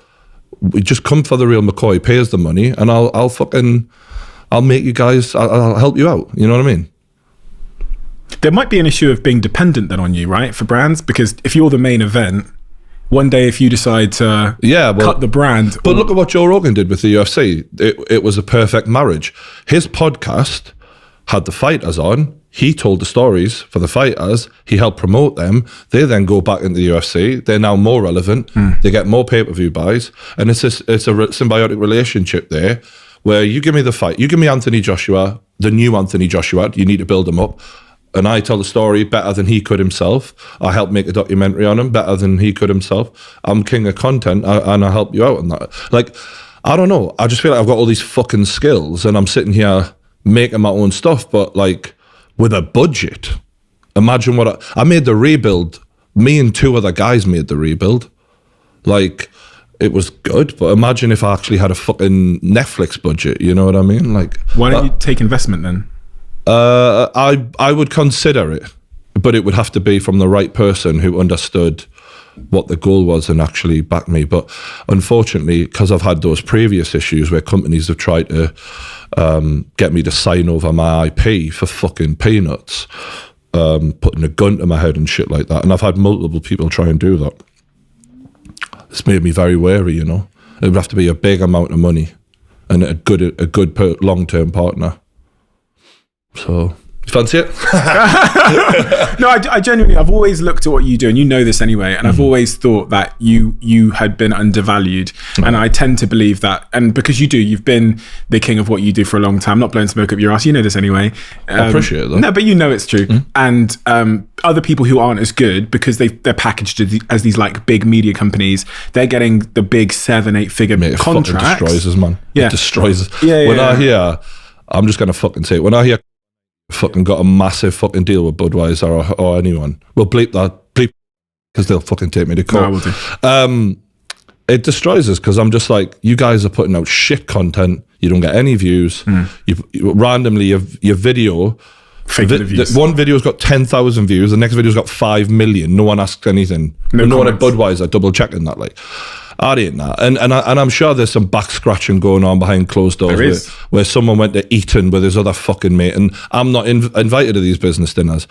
Speaker 1: we just come for the real McCoy, pay us the money, and I'll make you guys, I'll help you out. You know what I mean?
Speaker 2: There might be an issue of being dependent then on you, right? For brands, because if you're the main event, one day if you decide to cut the brand.
Speaker 1: But look at what Joe Rogan did with the UFC. It was a perfect marriage. His podcast had the fighters on. He told the stories for the fighters. He helped promote them. They then go back into the UFC. They're now more relevant. They get more pay-per-view buys. And it's a symbiotic relationship there where you give me the fight. You give me Anthony Joshua, the new Anthony Joshua. You need to build him up. And I tell the story better than he could himself. I helped make a documentary on him better than he could himself. I'm king of content and I help you out on that. Like, I don't know. I just feel like I've got all these fucking skills and I'm sitting here making my own stuff, but like with a budget. Imagine what I made the rebuild. Me and 2 other guys made the rebuild. Like, it was good, but imagine if I actually had a fucking Netflix budget, you know what I mean? Like,
Speaker 2: why don't you take investment then?
Speaker 1: I would consider it, but it would have to be from the right person who understood what the goal was and actually backed me. But unfortunately, because I've had those previous issues where companies have tried to get me to sign over my IP for fucking peanuts, putting a gun to my head and shit like that, and I've had multiple people try and do that. It's made me very wary, It would have to be a big amount of money and a good long-term partner. So, you fancy it?
Speaker 2: No, I genuinely, I've always looked at what you do, and you know this anyway, and I've always thought that you had been undervalued, and I tend to believe that, and because you've been the king of what you do for a long time, not blowing smoke up your ass, you know this anyway.
Speaker 1: I appreciate it though.
Speaker 2: No, but you know it's true. And other people who aren't as good, because they're packaged as these like big media companies, they're getting the big 7-8 figure contracts. It
Speaker 1: destroys us, man.
Speaker 2: Yeah.
Speaker 1: It destroys us.
Speaker 2: Yeah,
Speaker 1: when I hear, I'm just going to fucking say it, when I hear fucking got a massive fucking deal with Budweiser or anyone, well, bleep because they'll fucking take me to court.
Speaker 2: No, I will do.
Speaker 1: It destroys us because I'm just like, you guys are putting out shit content, you don't get any views, you randomly your video, one video's got 10,000 views, the next video's got 5 million, no one asks anything, no one at Budweiser double checking that, like, I ain't that. And I'm sure there's some back scratching going on behind closed doors where someone went to Eton with his other fucking mate, and I'm not invited to these business dinners.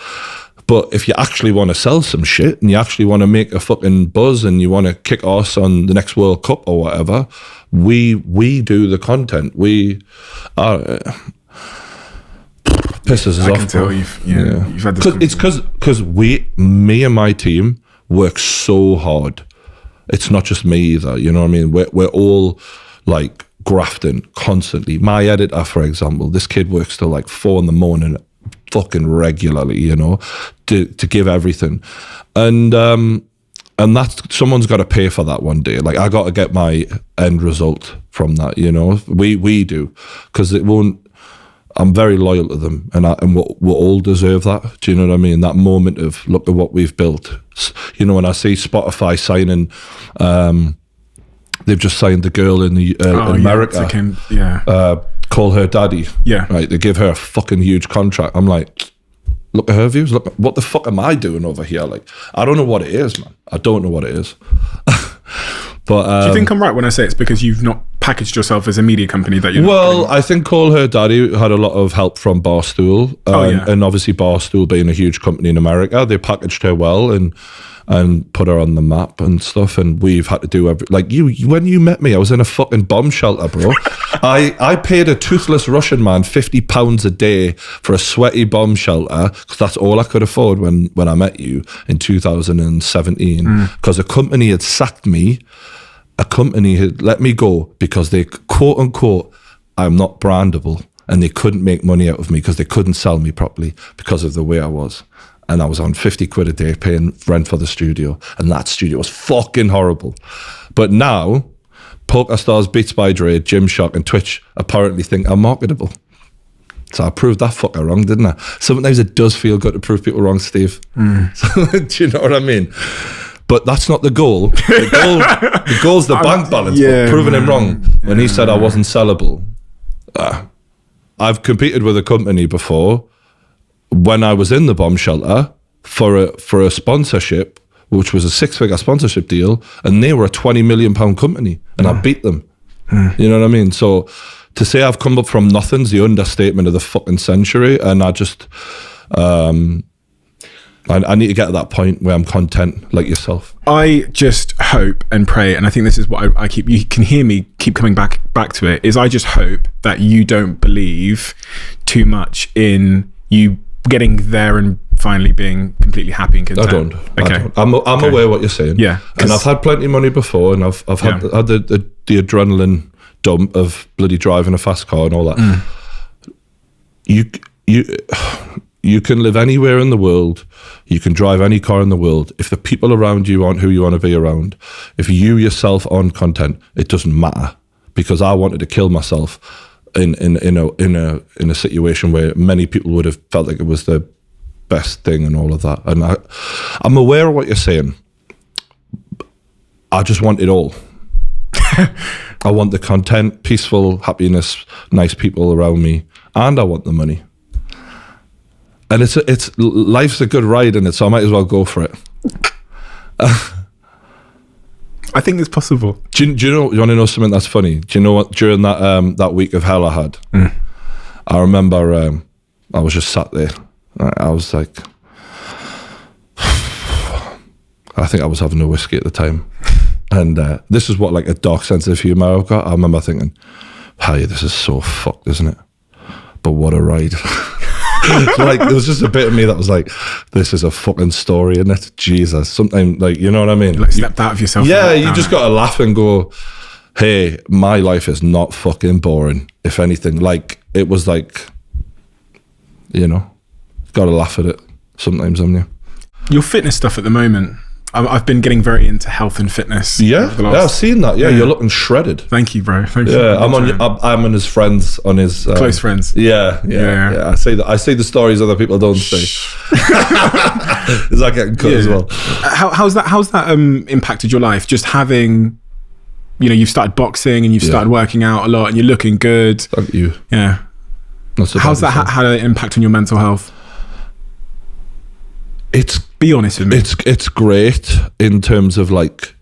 Speaker 1: But if you actually want to sell some shit and you actually want to make a fucking buzz and you want to kick ass on the next World Cup or whatever, we do the content. We pisses us off.
Speaker 2: I can tell you've had this.
Speaker 1: It's because me and my team work so hard. It's not just me either, you know what I mean? We're all like grafting constantly. My editor, for example, this kid works till like 4 a.m. fucking regularly, to give everything. And that's, someone's got to pay for that one day. Like, I got to get my end result from that, we do, because it won't, I'm very loyal to them, and we'll all deserve that. Do you know what I mean? That moment of, look at what we've built. When I see Spotify signing, they've just signed the girl in America. Call her daddy.
Speaker 2: Yeah.
Speaker 1: Right. They give her a fucking huge contract. I'm like, look at her views. Look, what the fuck am I doing over here? Like, I don't know what it is, man. I don't know what it is. But
Speaker 2: do you think I'm right when I say it's because you've not packaged yourself as a media company that you're
Speaker 1: Well, I think Call Her Daddy had a lot of help from Barstool. And obviously Barstool being a huge company in America, they packaged her well and put her on the map and stuff. And we've had to do when you met me, I was in a fucking bomb shelter, bro. I paid a toothless Russian man £50 a day for a sweaty bomb shelter because that's all I could afford when I met you in 2017. Because a company had sacked me. A company had let me go because they, quote unquote, I'm not brandable, and they couldn't make money out of me because they couldn't sell me properly because of the way I was. And I was on 50 quid a day paying rent for the studio, and that studio was fucking horrible. But now, Poker Stars, Beats by Dre, Gymshark and Twitch apparently think I'm marketable. So I proved that fucker wrong, didn't I? Sometimes it does feel good to prove people wrong, Steve. So, do you know what I mean? But that's not the goal. The goal's the bank balance, but proving him wrong when he said I wasn't sellable. I've competed with a company before when I was in the bomb shelter for a sponsorship, which was a 6-figure sponsorship deal, and they were a £20 million company, and I beat them. You know what I mean? So to say I've come up from nothing's the understatement of the fucking century, and I just... I need to get to that point where I'm content like yourself.
Speaker 2: I just hope and pray, and I think this is what I keep, you can hear me keep coming back to it, is I just hope that you don't believe too much in you getting there and finally being completely happy and content.
Speaker 1: I don't. Okay. I'm aware of what you're saying. Yeah. And I've had plenty of money before, and I've had the adrenaline dump of bloody driving a fast car and all that. You can live anywhere in the world. You can drive any car in the world. If the people around you aren't who you want to be around, if you yourself aren't content, it doesn't matter. Because I wanted to kill myself in a situation where many people would have felt like it was the best thing and all of that. And I'm aware of what you're saying. I just want it all. I want the content, peaceful, happiness, nice people around me, and I want the money. And it's life's a good ride in it, so I might as well go for it.
Speaker 2: I think it's possible.
Speaker 1: Do you want to know something that's funny? Do you know what? During that week of hell I had, I remember I was just sat there. I was like, I think I was having a whiskey at the time, and this is what like a dark sense of humor I've got. I remember thinking, "Hey, this is so fucked, isn't it? But what a ride." Like there was just a bit of me that was like, this is a fucking story, isn't it? Jesus, something like, you know what I mean?
Speaker 2: Like stepped out of yourself.
Speaker 1: Yeah, you just gotta laugh and go, hey, my life is not fucking boring. If anything, like it was like, you know, gotta laugh at it sometimes, haven't you?
Speaker 2: Your fitness stuff at the moment, I've been getting very into health and fitness.
Speaker 1: Yeah, I've seen that. Yeah, you're looking shredded.
Speaker 2: Thank you, bro. Thank you.
Speaker 1: Yeah, I'm on his friends, on his
Speaker 2: close friends.
Speaker 1: Yeah. I say that. I see the stories other people don't say. Is that getting cut as well?
Speaker 2: How's that impacted your life? Just having, you know, you've started boxing and you've started working out a lot and you're looking good.
Speaker 1: Thank you.
Speaker 2: Yeah. How's that had an impact on your mental health? Be honest with me.
Speaker 1: It's great in terms of like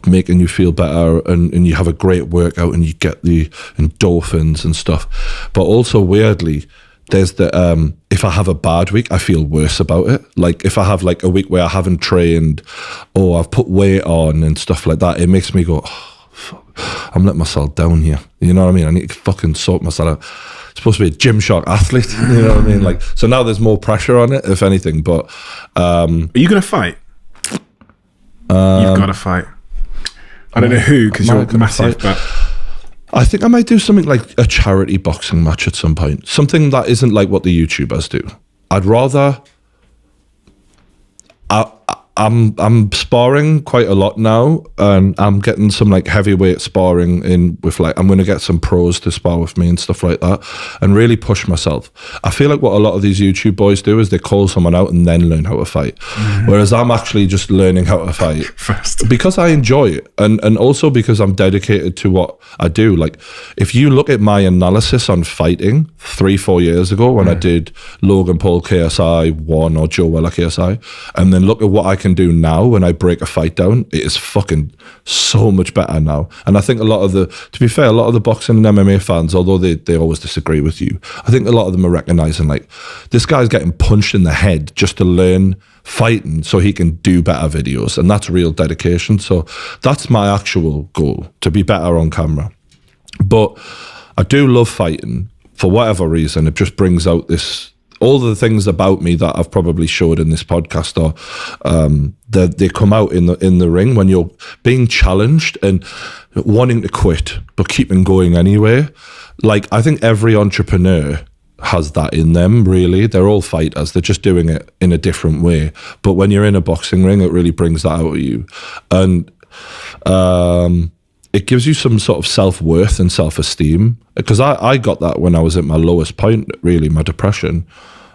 Speaker 1: making you feel better and you have a great workout and you get the endorphins and stuff. But also weirdly, there's the if I have a bad week, I feel worse about it. Like if I have like a week where I haven't trained or I've put weight on and stuff like that, it makes me go, oh, fuck, I'm letting myself down here. You know what I mean? I need to fucking sort myself out. Supposed to be a Gymshark athlete, you know what I mean? Like, so now there's more pressure on it, if anything. But
Speaker 2: are you gonna fight? You've got to fight. I don't know who, because you're massive. But
Speaker 1: I think I might do something like a charity boxing match at some point. Something that isn't like what the YouTubers do. I'd rather. I'm sparring quite a lot now, and I'm getting some like heavyweight sparring in with like, I'm going to get some pros to spar with me and stuff like that and really push myself. I feel like what a lot of these YouTube boys do is they call someone out and then learn how to fight. Whereas I'm actually just learning how to fight
Speaker 2: first
Speaker 1: because I enjoy it and also because I'm dedicated to what I do. Like if you look at my analysis on fighting 3-4 years ago when I did Logan Paul KSI 1 or Joe Weller KSI, and then look at what I can can do now when I break a fight down, it is fucking so much better now. And I think a lot of the boxing and MMA fans, although they always disagree with you, I think a lot of them are recognizing like, this guy's getting punched in the head just to learn fighting so he can do better videos. And that's real dedication. So that's my actual goal, to be better on camera. But I do love fighting for whatever reason. It just brings out all the things about me that I've probably showed in this podcast, or they come out in the ring when you're being challenged and wanting to quit but keeping going anyway. Like, I think every entrepreneur has that in them, really. They're all fighters, they're just doing it in a different way. But when you're in a boxing ring, it really brings that out of you. And it gives you some sort of self-worth and self-esteem, because I got that when I was at my lowest point, really, my depression.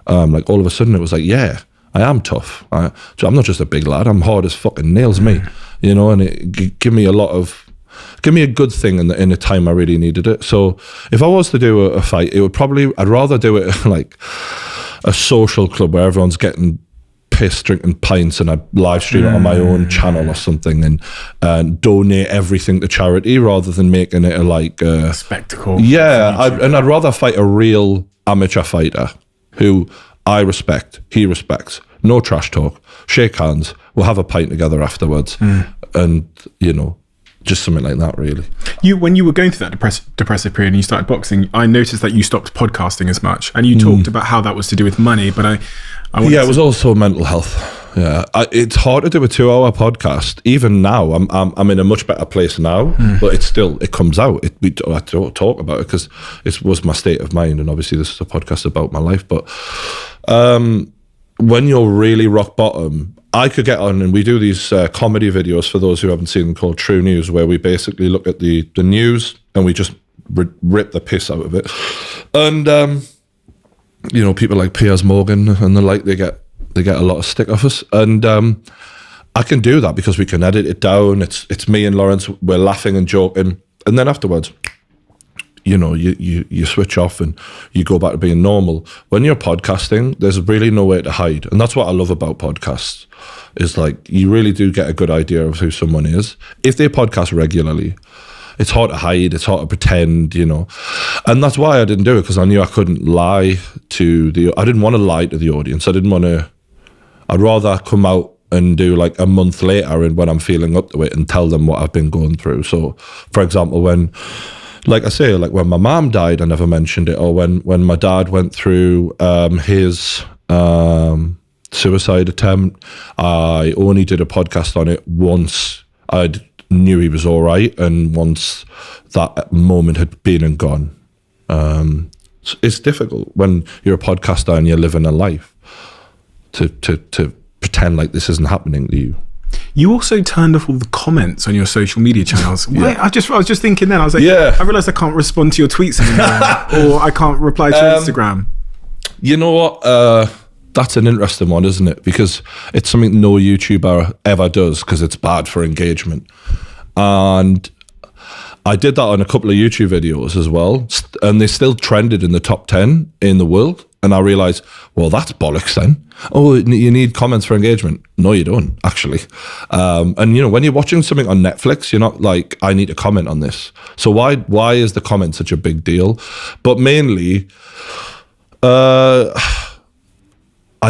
Speaker 1: Like, all of a sudden it was like, yeah, I am tough. I'm not just a big lad, I'm hard as fucking nails, me, you know. And it give me a good thing in a time I really needed it. So if I was to do a fight, I'd rather do it like a social club where everyone's getting pissed, drinking pints, and I'd live stream it on my own channel or something, and donate everything to charity, rather than making it a
Speaker 2: spectacle.
Speaker 1: Yeah, I'd rather fight a real amateur fighter who I respect, he respects. No trash talk. Shake hands. We'll have a pint together afterwards, and just something like that, really.
Speaker 2: When you were going through that depressive period and you started boxing, I noticed that you stopped podcasting as much, and you talked about how that was to do with money. But it was also mental health. Yeah, it's hard to do a 2-hour podcast. Even now, I'm in a much better place now, but it comes out. I don't talk about it because it was my state of mind, and obviously this is a podcast about my life. But when you're really rock bottom, I could get on, and we do these comedy videos, for those who haven't seen them, called True News, where we basically look at the news and we just rip the piss out of it. And people like Piers Morgan and the like, they get a lot of stick off us, and I can do that because we can edit it down. It's me and Lawrence, we're laughing and joking, and then afterwards, you switch off and you go back to being normal. When you're podcasting, there's really no way to hide, and that's what I love about podcasts, is like, you really do get a good idea of who someone is if they podcast regularly. It's hard to hide, it's hard to pretend, and that's why I didn't do it, because I knew I couldn't lie I didn't want to lie to the audience. I'd rather come out and do like a month later, and when I'm feeling up to it, and tell them what I've been going through. So, for example, when my mom died, I never mentioned it, or when my dad went through his suicide attempt, I only did a podcast on it once I knew he was all right, and once that moment had been and gone. It's difficult when you're a podcaster and you're living a life to pretend like this isn't happening to you. You also turned off all the comments on your social media channels.
Speaker 1: Yeah.
Speaker 2: I was just thinking then, I was like, I realised I can't respond to your tweets anymore, or I can't reply to Instagram.
Speaker 1: You know what? That's an interesting one, isn't it? Because it's something no YouTuber ever does, because it's bad for engagement. And I did that on a couple of YouTube videos as well, and they still trended in the top 10 in the world. And I realized, well, that's bollocks then. Oh, you need comments for engagement. No, you don't, actually. And, when you're watching something on Netflix, you're not like, I need to comment on this. So why is the comment such a big deal? But mainly, I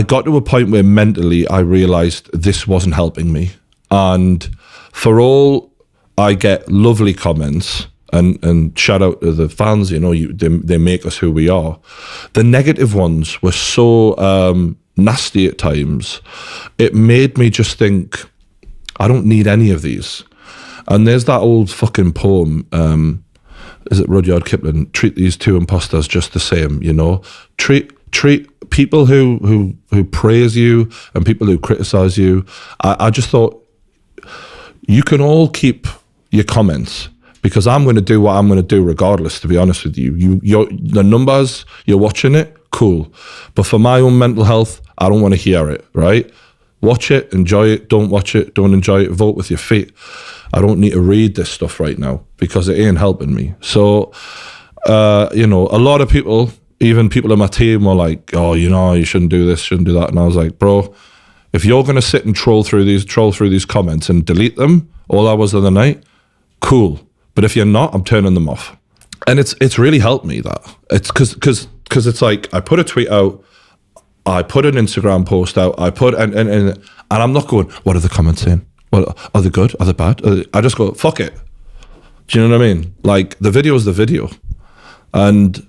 Speaker 1: got to a point where mentally I realized this wasn't helping me. And for all I get lovely comments, and shout out to the fans, they make us who we are. The negative ones were so nasty at times. It made me just think, I don't need any of these. And there's that old fucking poem, is it Rudyard Kipling? Treat these two imposters just the same, Treat people who praise you and people who criticize you. I just thought, you can all keep your comments, because I'm going to do what I'm going to do regardless, to be honest with you. The numbers, you're watching it, cool. But for my own mental health, I don't want to hear it, right? Watch it, enjoy it, don't watch it, don't enjoy it, vote with your feet. I don't need to read this stuff right now, because it ain't helping me. So, a lot of people, even people in my team, were like, oh, you shouldn't do this, shouldn't do that. And I was like, bro, If you're going to sit and troll through these comments and delete them all hours of the night, cool. But if you're not, I'm turning them off. And it's really helped me, that. It's because it's like, I put a tweet out, I put an Instagram post out, and I'm not going, what are the comments saying? Well, are they good? Are they bad? I just go, fuck it. Do you know what I mean? Like, the video is the video. And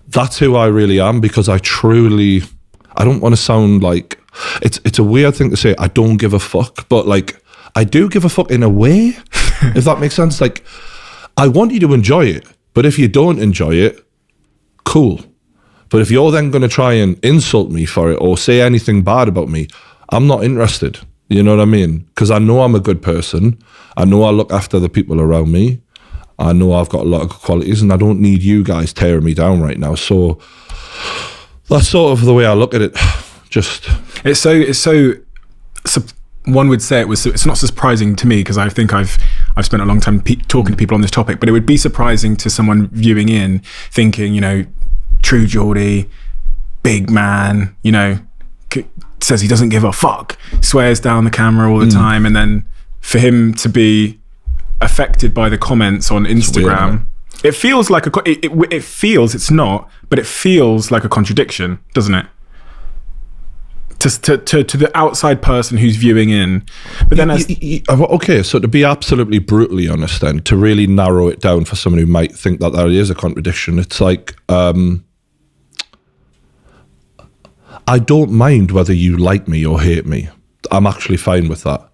Speaker 1: that's who I really am, because I don't want to sound like, it's a weird thing to say, I don't give a fuck, but like, I do give a fuck in a way, if that makes sense. Like, I want you to enjoy it, but if you don't enjoy it, cool. But if you're then going to try and insult me for it or say anything bad about me, I'm not interested. You know what I mean? Because I know I'm a good person. I know I look after the people around me. I know I've got a lot of good qualities, and I don't need you guys tearing me down right now. So that's sort of the way I look at it. Just
Speaker 2: it's so one would say it's not surprising to me, because I think I've spent a long time talking to people on this topic, but it would be surprising to someone viewing in, thinking, you know, True Geordie, big man, you know, says he doesn't give a fuck, swears down the camera all the time, and then for him to be affected by the comments on Instagram, it feels like it feels, it's not, but it feels like a contradiction, doesn't it? To the outside person who's viewing in. But then
Speaker 1: okay, so to be absolutely brutally honest then, to really narrow it down for someone who might think that there is a contradiction, it's like, I don't mind whether you like me or hate me. I'm actually fine with that.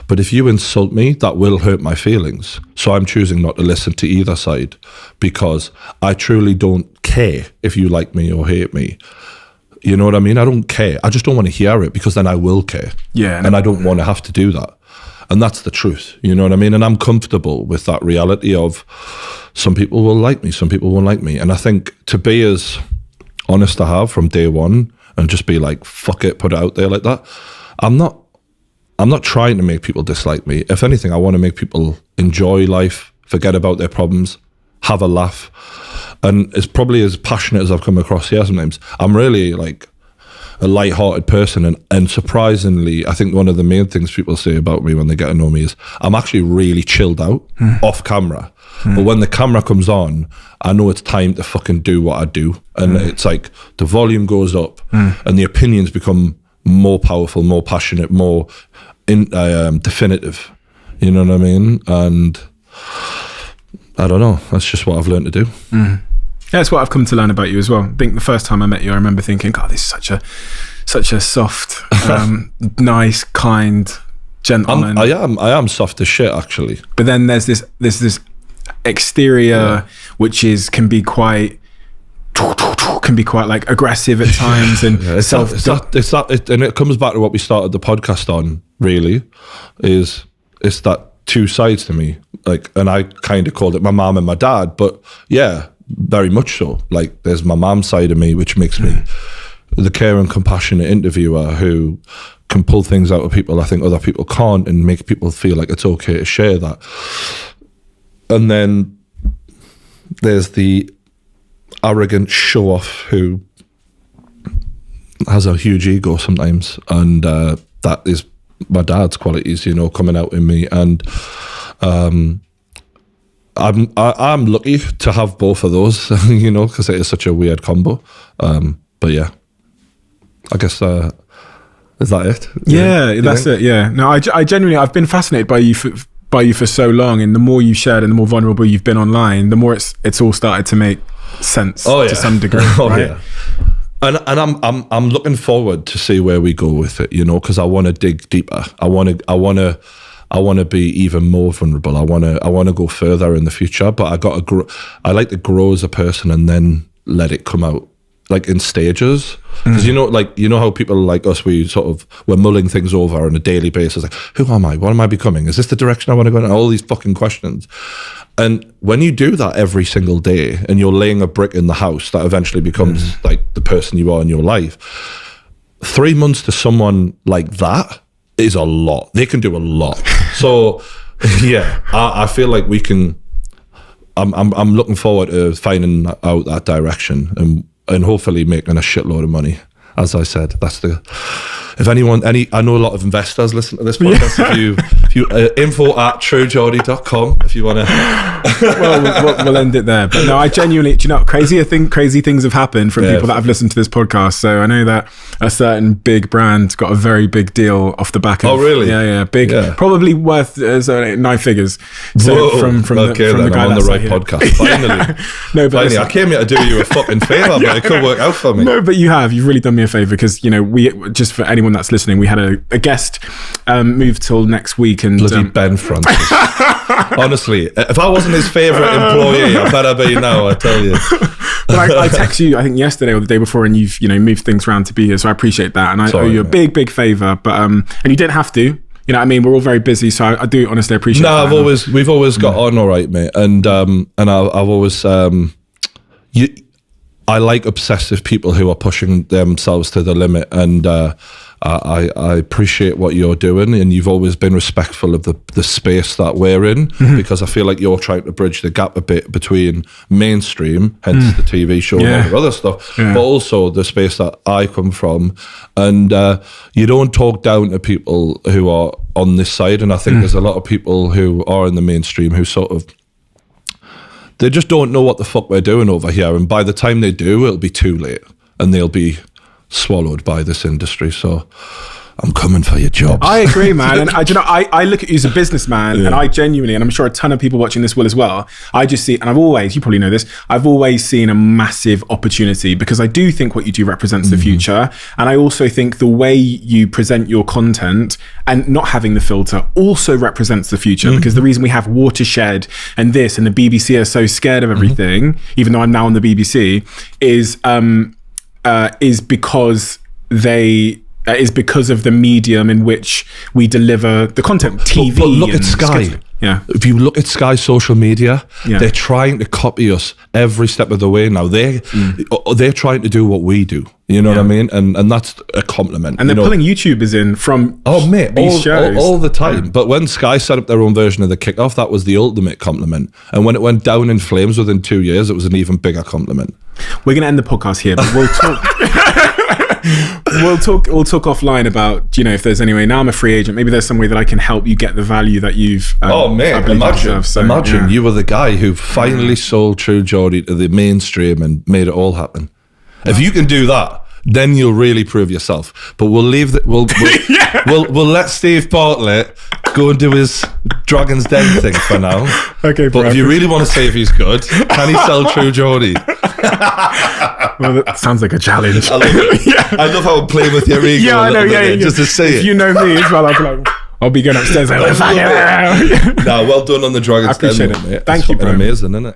Speaker 1: But if you insult me, that will hurt my feelings. So I'm choosing not to listen to either side, because I truly don't care if you like me or hate me. You know what I mean? I don't care. I just don't want to hear it, because then I will care.
Speaker 2: Yeah.
Speaker 1: And I don't want to have to do that. And that's the truth. You know what I mean? And I'm comfortable with that reality of some people will like me, some people won't like me. And I think to be as honest I have from day one and just be like, fuck it, put it out there like that. I'm not trying to make people dislike me. If anything, I want to make people enjoy life, forget about their problems, have a laugh. And it's probably as passionate as I've come across here sometimes. I'm really like a light-hearted person, and surprisingly, I think one of the main things people say about me when they get to know me is I'm actually really chilled out off camera. But when the camera comes on, I know it's time to fucking do what I do. And it's like the volume goes up and the opinions become more powerful, more passionate, more definitive. You know what I mean? And I don't know. That's just what I've learned to do.
Speaker 2: That's what I've come to learn about you as well. I think the first time I met you, I remember thinking, God, this is such a soft, nice, kind gentleman.
Speaker 1: I am soft as shit, actually.
Speaker 2: But then there's this exterior which can be quite like aggressive at times, and
Speaker 1: and it comes back to what we started the podcast on. Really, it's that two sides to me. Like, and I kind of called it my mom and my dad, but yeah, very much so. Like, there's my mom's side of me, which makes me the caring, compassionate interviewer who can pull things out of people I think other people can't, and make people feel like it's okay to share that. And then there's the arrogant show-off who has a huge ego sometimes, and that is my dad's qualities, you know, coming out in me. And I'm lucky to have both of those, you know, because it is such a weird combo. But yeah, I guess is that it?
Speaker 2: Yeah, that's it. Yeah. No, I genuinely, I've been fascinated by you for so long, and the more you've shared and the more vulnerable you've been online, the more it's all started to make sense to some degree. Right?
Speaker 1: Yeah. And I'm looking forward to see where we go with it, you know, because I want to dig deeper. I want to be even more vulnerable. I want to go further in the future, but I like to grow as a person and then let it come out, like in stages. Because you know how people like us, we're mulling things over on a daily basis. Like, who am I? What am I becoming? Is this the direction I want to go in? All these fucking questions. And when you do that every single day, and you're laying a brick in the house that eventually becomes like the person you are in your life, 3 months to someone like that is a lot. They can do a lot. So yeah, I feel like we can. I'm looking forward to finding out that direction and hopefully making a shitload of money. As I said, that's the if anyone, I know a lot of investors listen to this podcast. If you info@truegeordie.com if you want to.
Speaker 2: Well, we'll end it there. But no, I genuinely, do you know, crazy things have happened from people that have listened to this podcast. So I know that a certain big brand got a very big deal off the back of.
Speaker 1: Oh, really?
Speaker 2: Yeah, big, probably worth 9 figures. So from the guy
Speaker 1: I'm on the right
Speaker 2: here.
Speaker 1: podcast. Finally,
Speaker 2: no, but
Speaker 1: finally, I came here to do you a fucking favour, but it could work out for me.
Speaker 2: No, but you've really done me a favour, because we, just for anyone that's listening, we had a guest move till next week, and
Speaker 1: bloody Ben Francis. Honestly, if I wasn't his favourite employee, I better be now, I tell you.
Speaker 2: But I texted you, I think yesterday or the day before, and you've moved things around to be here, so I appreciate that, and I owe you a big favour. But and you didn't have to. You know what I mean? We're all very busy, so I do honestly appreciate that.
Speaker 1: No, we've always got on all right, mate, and I've always I like obsessive people who are pushing themselves to the limit, and I appreciate what you're doing, and you've always been respectful of the space that we're in, because I feel like you're trying to bridge the gap a bit between mainstream, hence the TV show and all the other stuff, but also the space that I come from, and you don't talk down to people who are on this side, and I think there's a lot of people who are in the mainstream who sort of, they just don't know what the fuck we're doing over here, and by the time they do, it'll be too late, and they'll be swallowed by this industry. So I'm coming for your jobs.
Speaker 2: I agree, man. And I look at you as a businessman, and I genuinely, and I'm sure a ton of people watching this will as well, I just see, and I've always, you probably know this, I've always seen a massive opportunity, because I do think what you do represents the future. And I also think the way you present your content and not having the filter also represents the future, because the reason we have Watershed and this and the BBC are so scared of everything, even though I'm now on the BBC, is because of the medium in which we deliver the content, TV.
Speaker 1: But look at Sky. If you look at Sky social media, they're trying to copy us every step of the way now. They're trying to do what we do. You know what I mean? And that's a compliment.
Speaker 2: And they're pulling YouTubers in from these shows.
Speaker 1: All the time. But when Sky set up their own version of the Kickoff, that was the ultimate compliment. And when it went down in flames within 2 years, it was an even bigger compliment.
Speaker 2: We're going to end the podcast here, but we'll talk. We'll talk offline about, if there's any way. Now I'm a free agent, maybe there's some way that I can help you get the value that you've
Speaker 1: imagine you were the guy who finally sold True Geordie to the mainstream and made it all happen. If you can do that, then you'll really prove yourself. But we'll leave that. We'll let Steve Bartlett go and do his Dragon's Den thing for now.
Speaker 2: Okay,
Speaker 1: but if you really want to say if he's good, can he sell True Geordie?
Speaker 2: Well, that sounds like a challenge.
Speaker 1: I love it. I love how I'm playing with your ego.
Speaker 2: I know.
Speaker 1: Just to say
Speaker 2: if you know me as well, I'll be going upstairs.
Speaker 1: Well done on the Dragon's Den.
Speaker 2: I appreciate it.
Speaker 1: Mate.
Speaker 2: Thank you, bro.
Speaker 1: Amazing, isn't it?